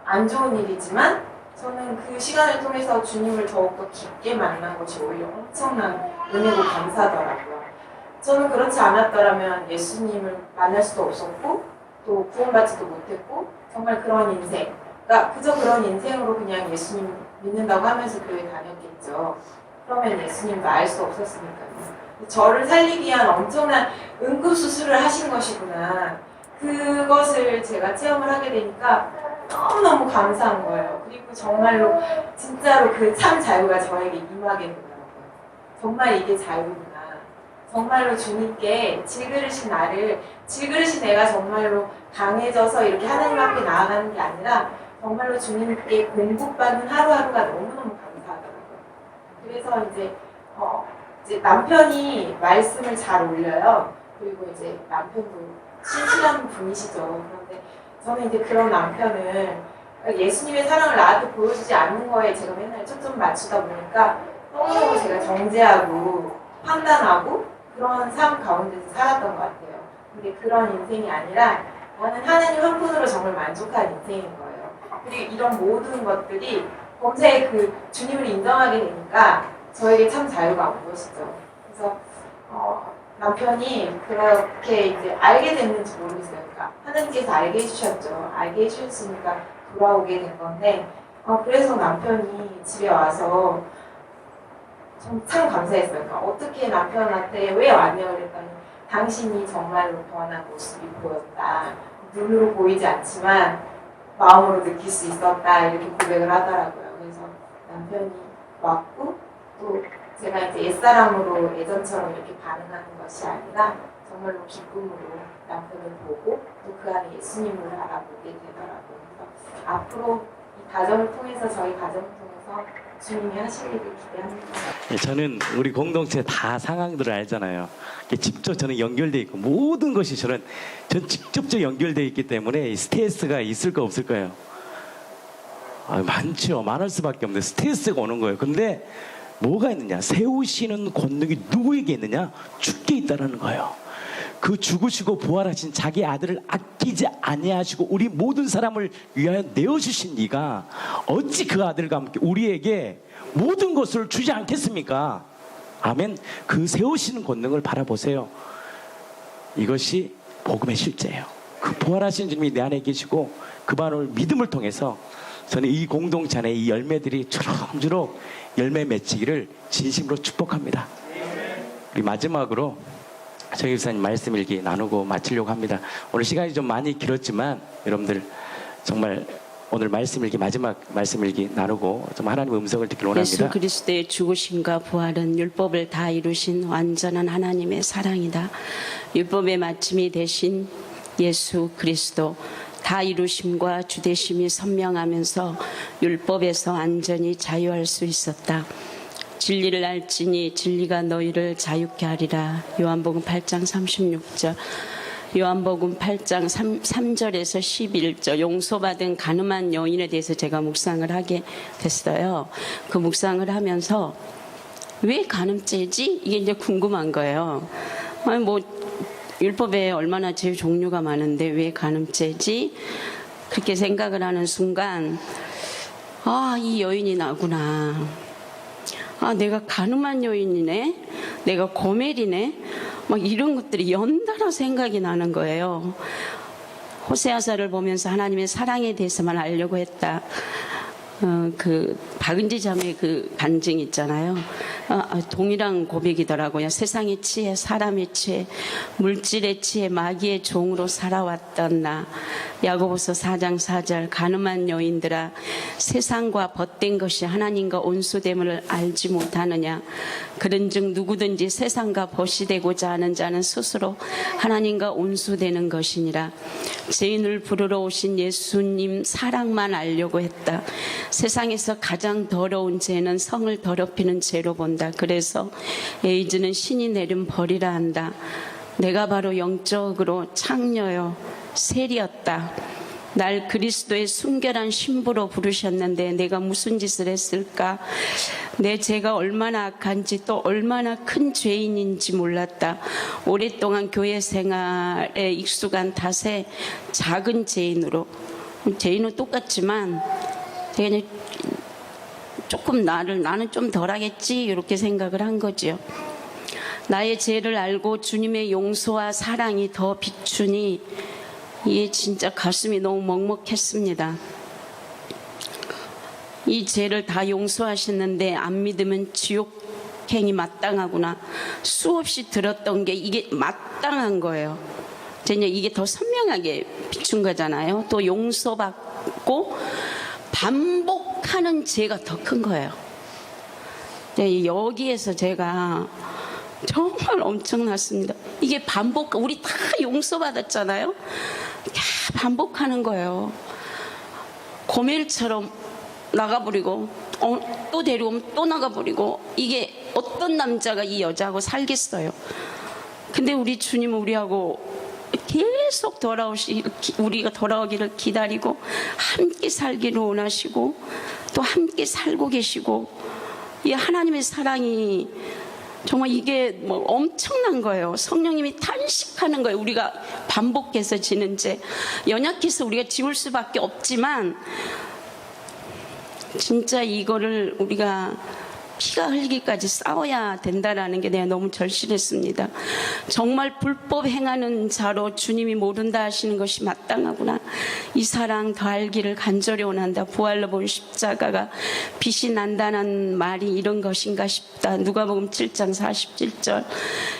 안 좋은 일이지만 저는 그 시간을 통해서 주님을 더욱더 깊게 만난 것이 오히려 엄청난 은혜고 감사하더라고요. 저는 그렇지 않았더라면 예수님을 만날 수도 없었고 또 구원받지도 못했고 정말 그런 인생, 그러니까 그저 그런 인생으로 그냥 예수님 믿는다고 하면서 교회 다녔겠죠. 그러면 예수님도 알 수 없었으니까요. 저를 살리기 위한 엄청난 응급수술을 하신 것이구나. 그것을 제가 체험을 하게 되니까 너무너무 감사한 거예요. 그리고 정말로 진짜로 그 참 자유가 저에게 임하게 되더라고요. 정말 이게 자유구나. 정말로 주님께 질그릇인 나를, 질그릇인 내가 정말로 강해져서 이렇게 하나님 앞에 나아가는 게 아니라 정말로 주님께 공급받는 하루하루가 너무너무 감사하더라고요. 그래서 이제 남편이 말씀을 잘 올려요. 그리고 이제 남편도 신실한 분이시죠. 그런데 저는 이제 그런 남편을 예수님의 사랑을 나한테 보여주지 않는 거에 제가 맨날 초점 맞추다 보니까 너무너무 제가 정죄하고 판단하고 그런 삶 가운데서 살았던 것 같아요. 근데 그런 인생이 아니라 나는 하나님 한 분으로 정말 만족한 인생인 거예요. 그리고 이런 모든 것들이 범사의 그 주님을 인정하게 되니까 저에게 참 자유가 온 것이죠. 그래서 남편이 그렇게 이제 알게 됐는지 모르겠어요. 그러니까 하나님께서 알게 해주셨죠. 알게 해주셨으니까 돌아오게 된 건데 그래서 남편이 집에 와서 참 감사했어요. 그러니까 어떻게 남편한테 왜 왔냐고 그랬더니 당신이 정말로 변한 모습이 보였다. 눈으로 보이지 않지만 마음으로 느낄 수 있었다. 이렇게 고백을 하더라고요. 그래서 남편이 왔고 또 제가 이제 옛사람으로 예전처럼 이렇게 반응하는 것이 아니라 정말로 기쁨으로 남편을 보고 또 그 안에 예수님을 알아보게 되더라고요. 그래서 앞으로 이 가정을 통해서 저희 가정을 통해서 주님이 하실 일을 기대합니다. 저는 우리 공동체 다 상황들을 알잖아요. 직접 저는 연결돼 있고 모든 것이 전 직접적 연결돼 있기 때문에 스트레스가 있을까 없을까요? 많죠. 많을 수밖에 없는데 스트레스가 오는 거예요. 근데 뭐가 있느냐? 세우시는 권능이 누구에게 있느냐? 주께 있다라는 거예요. 그 죽으시고 부활하신 자기 아들을 아끼지 아니하시고 우리 모든 사람을 위하여 내어주신 이가 어찌 그 아들과 함께 우리에게 모든 것을 주지 않겠습니까? 아멘. 그 세우시는 권능을 바라보세요. 이것이 복음의 실제예요. 그 부활하신 주님이 내 안에 계시고 그 바로 믿음을 통해서 저는 이 공동체 안에 이 열매들이 주렁주렁 열매 맺히기를 진심으로 축복합니다. 우리 마지막으로 정 목사님 말씀 일기 나누고 마치려고 합니다. 오늘 시간이 좀 많이 길었지만 여러분들 정말 오늘 말씀 일기 마지막 말씀 일기 나누고 좀 하나님의 음성을 듣기를 원합니다. 예수 그리스도의 죽으심과 부활은 율법을 다 이루신 완전한 하나님의 사랑이다. 율법의 마침이 되신 예수 그리스도 다 이루심과 주되심이 선명하면서 율법에서 완전히 자유할 수 있었다. 진리를 알지니 진리가 너희를 자유케 하리라. 요한복음 8장 36절. 요한복음 8장 3절에서 11절 용서받은 가늠한 여인에 대해서 제가 묵상을 하게 됐어요. 그 묵상을 하면서 왜 간음죄지? 이게 이제 궁금한 거예요. 아니 율법에 얼마나 죄 종류가 많은데 왜 간음죄지? 그렇게 생각을 하는 순간 이 여인이 나구나. 내가 간음한 여인이네. 내가 고멜이네. 이런 것들이 연달아 생각이 나는 거예요. 호세아서를 보면서 하나님의 사랑에 대해서만 알려고 했다. 그 박은지 자매 그 간증 있잖아요. 동일한 고백이더라고요. 세상에 취해, 사람에 취해, 물질에 취해 마귀의 종으로 살아왔던 나. 야고보서 4장 4절 가늠한 여인들아, 세상과 벗된 것이 하나님과 온수됨을 알지 못하느냐. 그런즉 누구든지 세상과 벗이 되고자 하는 자는 스스로 하나님과 온수되는 것이니라. 죄인을 부르러 오신 예수님 사랑만 알려고 했다. 세상에서 가장 더러운 죄는 성을 더럽히는 죄로 본다. 그래서 에이즈는 신이 내린 벌이라 한다. 내가 바로 영적으로 창녀요 셀이었다. 날 그리스도의 순결한 신부로 부르셨는데 내가 무슨 짓을 했을까? 내 죄가 얼마나 악한지 또 얼마나 큰 죄인인지 몰랐다. 오랫동안 교회 생활에 익숙한 탓에 작은 죄인으로, 죄인은 똑같지만 그냥 조금 나는 좀 덜하겠지 이렇게 생각을 한 거죠. 나의 죄를 알고 주님의 용서와 사랑이 더 비추니 이게 진짜 가슴이 너무 먹먹했습니다. 이 죄를 다 용서하셨는데 안 믿으면 지옥행이 마땅하구나. 수없이 들었던 게 이게 마땅한 거예요. 이제 이게 더 선명하게 비춘 거잖아요. 또 용서받고 반복하는 죄가 더 큰 거예요. 여기에서 제가 정말 엄청났습니다. 이게 반복, 우리 다 용서받았잖아요. 반복하는 거예요. 고멜처럼 나가버리고 또 데려오면 또 나가버리고, 이게 어떤 남자가 이 여자하고 살겠어요. 근데 우리 주님은 우리하고 계속 우리가 돌아오기를 기다리고 함께 살기를 원하시고 또 함께 살고 계시고, 이 하나님의 사랑이 정말 이게 뭐 엄청난 거예요. 성령님이 탄식하는 거예요. 우리가 반복해서 지는 죄, 연약해서 우리가 지울 수밖에 없지만 진짜 이거를 우리가 피가 흘리기까지 싸워야 된다라는 게 내가 너무 절실했습니다. 정말 불법 행하는 자로 주님이 모른다 하시는 것이 마땅하구나. 이 사랑 더 알기를 간절히 원한다. 부활로 본 십자가가 빛이 난다는 말이 이런 것인가 싶다. 누가복음 7장 47절.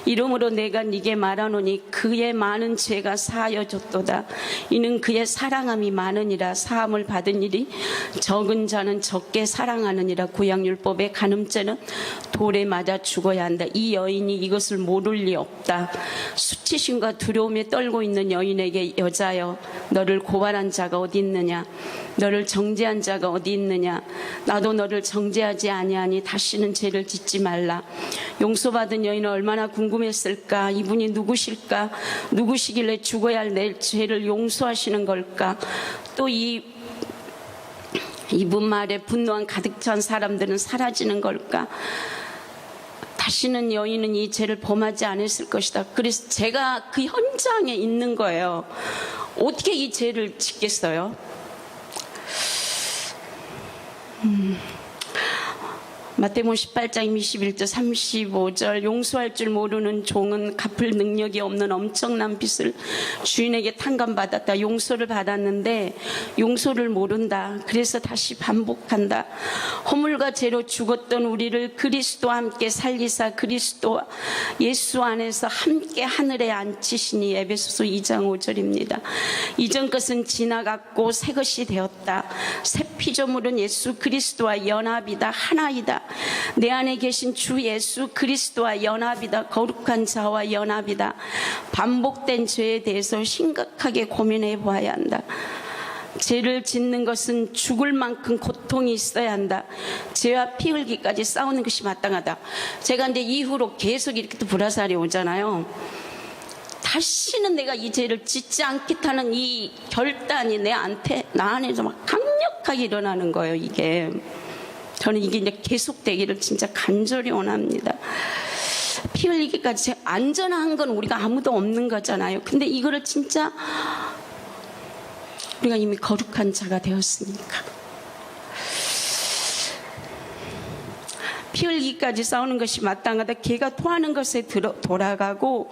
이러므로 내가 네게 말하노니 그의 많은 죄가 사하여졌도다. 이는 그의 사랑함이 많으니라. 사함을 받은 일이 적은 자는 적게 사랑하느니라. 구약율법의 간음죄는 돌에 맞아 죽어야 한다. 이 여인이 이것을 모를 리 없다. 수치심과 두려움에 떨고 있는 여인에게 여자여, 너를 고발한 자가 어디 있느냐? 너를 정죄한 자가 어디 있느냐? 나도 너를 정죄하지 아니하니 다시는 죄를 짓지 말라. 용서받은 여인은 얼마나 궁금했을까? 이분이 누구실까? 누구시길래 죽어야 할 내 죄를 용서하시는 걸까? 또 이분 말에 분노한 가득 찬 사람들은 사라지는 걸까? 다시는 여인은 이 죄를 범하지 않았을 것이다. 그래서 제가 그 현장에 있는 거예요. 어떻게 이 죄를 짓겠어요? 마태복음 18장 21절 35절. 용서할 줄 모르는 종은 갚을 능력이 없는 엄청난 빚을 주인에게 탕감받았다. 용서를 받았는데 용서를 모른다. 그래서 다시 반복한다. 허물과 죄로 죽었던 우리를 그리스도와 함께 살리사 그리스도와 예수 안에서 함께 하늘에 앉히시니. 에베소서 2장 5절입니다. 이전 것은 지나갔고 새 것이 되었다. 새 피조물은 예수 그리스도와 연합이다. 하나이다. 내 안에 계신 주 예수 그리스도와 연합이다. 거룩한 자와 연합이다. 반복된 죄에 대해서 심각하게 고민해 봐야 한다. 죄를 짓는 것은 죽을 만큼 고통이 있어야 한다. 죄와 피 흘기까지 싸우는 것이 마땅하다. 제가 이제 이후로 계속 이렇게 또 불화살이 오잖아요. 다시는 내가 이 죄를 짓지 않겠다는 이 결단이 나 안에서 막 강력하게 일어나는 거예요. 이게 저는 이게 이제 계속되기를 진짜 간절히 원합니다. 피 흘리기까지 안전한 건 우리가 아무도 없는 거잖아요. 근데 이거를 진짜 우리가 이미 거룩한 자가 되었으니까. 피 흘리기까지 싸우는 것이 마땅하다. 개가 토하는 것에 돌아가고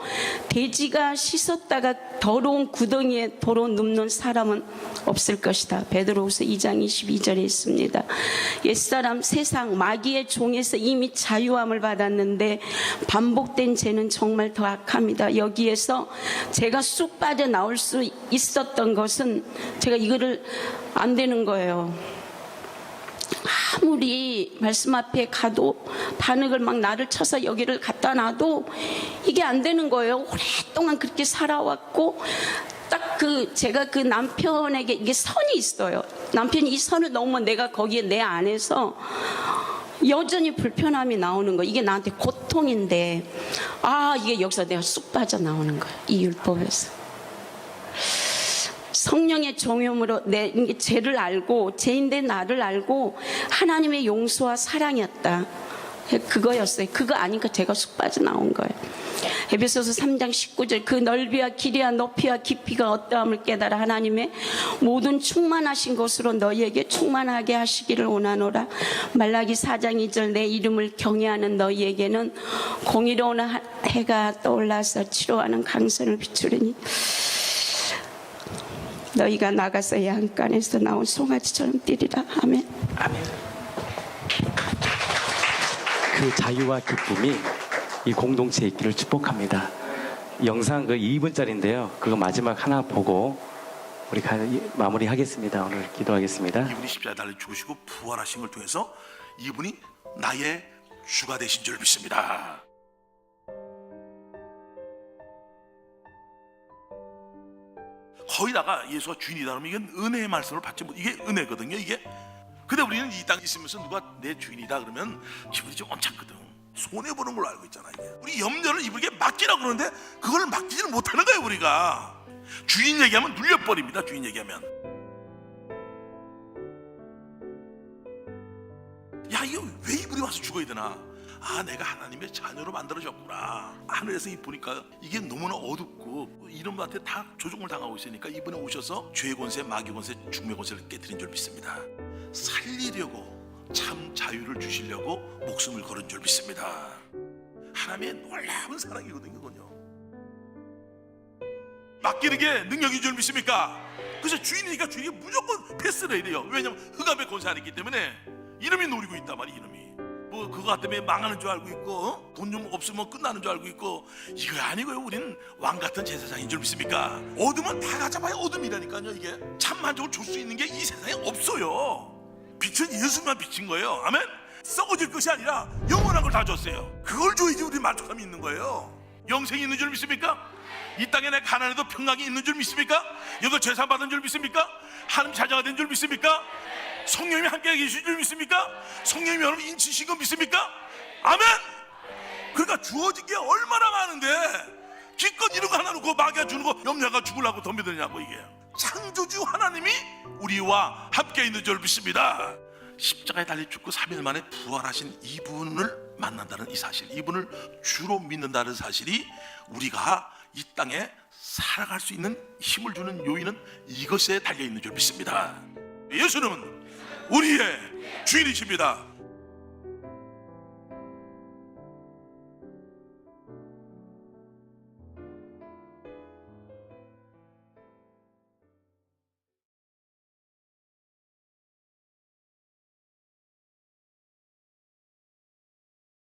돼지가 씻었다가 더러운 구덩이에 도로 눕는 사람은 없을 것이다. 베드로후서 2장 22절에 있습니다. 옛사람 세상 마귀의 종에서 이미 자유함을 받았는데 반복된 죄는 정말 더 악합니다. 여기에서 제가 쑥 빠져나올 수 있었던 것은 제가 이거를 안 되는 거예요. 아무리 말씀 앞에 가도 반응을 막 나를 쳐서 여기를 갖다 놔도 이게 안 되는 거예요. 오랫동안 그렇게 살아왔고 딱 제가 그 남편에게 이게 선이 있어요. 남편이 이 선을 넘으면 내가 거기에 내 안에서 여전히 불편함이 나오는 거예요. 이게 나한테 고통인데 이게 여기서 내가 쑥 빠져나오는 거예요. 이 율법에서. 성령의 종용으로 내 죄를 알고 죄인된 나를 알고 하나님의 용서와 사랑이었다. 그거였어요. 그거 아니까 제가 쑥 빠져나온 거예요. 에베소서 3장 19절 그 넓이와 길이와 높이와 깊이가 어떠함을 깨달아 하나님의 모든 충만하신 것으로 너희에게 충만하게 하시기를 원하노라. 말라기 4장 2절 내 이름을 경외하는 너희에게는 공의로운 해가 떠올라서 치료하는 강선을 비추리니 너희가 나가서 양간에서 나온 송아지처럼 뛰리라. 아멘. 아멘. 그 자유와 기쁨이 이 공동체에 있기를 축복합니다. 영상 2분짜리인데요. 그거 마지막 하나 보고 우리 마무리하겠습니다. 오늘 기도하겠습니다. 이분이 십자가에 달려 죽으시고 부활하신 걸 통해서 이분이 나의 주가 되신 줄 믿습니다. 거기다가 예수가 주인이다 그러면 이건 은혜의 말씀을 받지 못, 이게 은혜거든요. 이게. 근데 우리는 이 땅에 있으면서 누가 내 주인이다 그러면 기분이 좀 엄착거든. 손해 보는 걸로 알고 있잖아. 이게. 우리 염려를 이분에게 맡기라고 그러는데 그걸 맡기지는 못하는 거예요. 우리가 주인 얘기하면 눌려버립니다. 주인 얘기하면 야 이거 왜 이분이 와서 죽어야 되나? 내가 하나님의 자녀로 만들어졌구나. 하늘에서 보니까 이게 너무나 어둡고 이놈한테 다 조종을 당하고 있으니까 이분이 오셔서 죄의 권세, 마귀 권세, 죽음의 권세를 깨뜨린 줄 믿습니다. 살리려고 참 자유를 주시려고 목숨을 걸은 줄 믿습니다. 하나님의 놀라운 사랑이거든요. 그건요. 맡기는 게 능력인 줄 믿습니까? 그래서 주인이니까 주인이 무조건 패스를 해야 돼요. 왜냐하면 흑암의 권세 안에 있기 때문에 이놈이 노리고 있단 말이에요. 이놈이 그거 때문에 망하는 줄 알고 있고 돈 좀 없으면 끝나는 줄 알고 있고 이거 아니고요. 우리는 왕같은 제사장인 줄 믿습니까? 어둠은 다 가져봐야 어둠이라니까요. 이게 참 만족을 줄 수 있는 게 이 세상에 없어요. 빛은 예수만 비친 거예요. 아멘. 썩어질 것이 아니라 영원한 걸 다 줬어요. 그걸 줘야지 우리 만족함이 있는 거예요. 영생이 있는 줄 믿습니까? 이 땅에 내 가난해도 평강이 있는 줄 믿습니까? 여기 죄산 받은 줄 믿습니까? 하나님 자녀가 된 줄 믿습니까? 성령님이 함께 계신 줄 믿습니까? 성령님이 여러분 인치신 거 믿습니까? 아멘. 그러니까 주어진 게 얼마나 많은데 기껏 이런 거 하나 놓고 마귀가 주는 거 염려가 죽으려고 덤벼드냐고. 이게 창조주 하나님이 우리와 함께 있는 줄 믿습니다. 십자가에 달려 죽고 3일 만에 부활하신 이분을 만난다는 이 사실, 이분을 주로 믿는다는 사실이 우리가 이 땅에 살아갈 수 있는 힘을 주는 요인은 이것에 달려있는 줄 믿습니다. 예수님은 우리의 주인이십니다.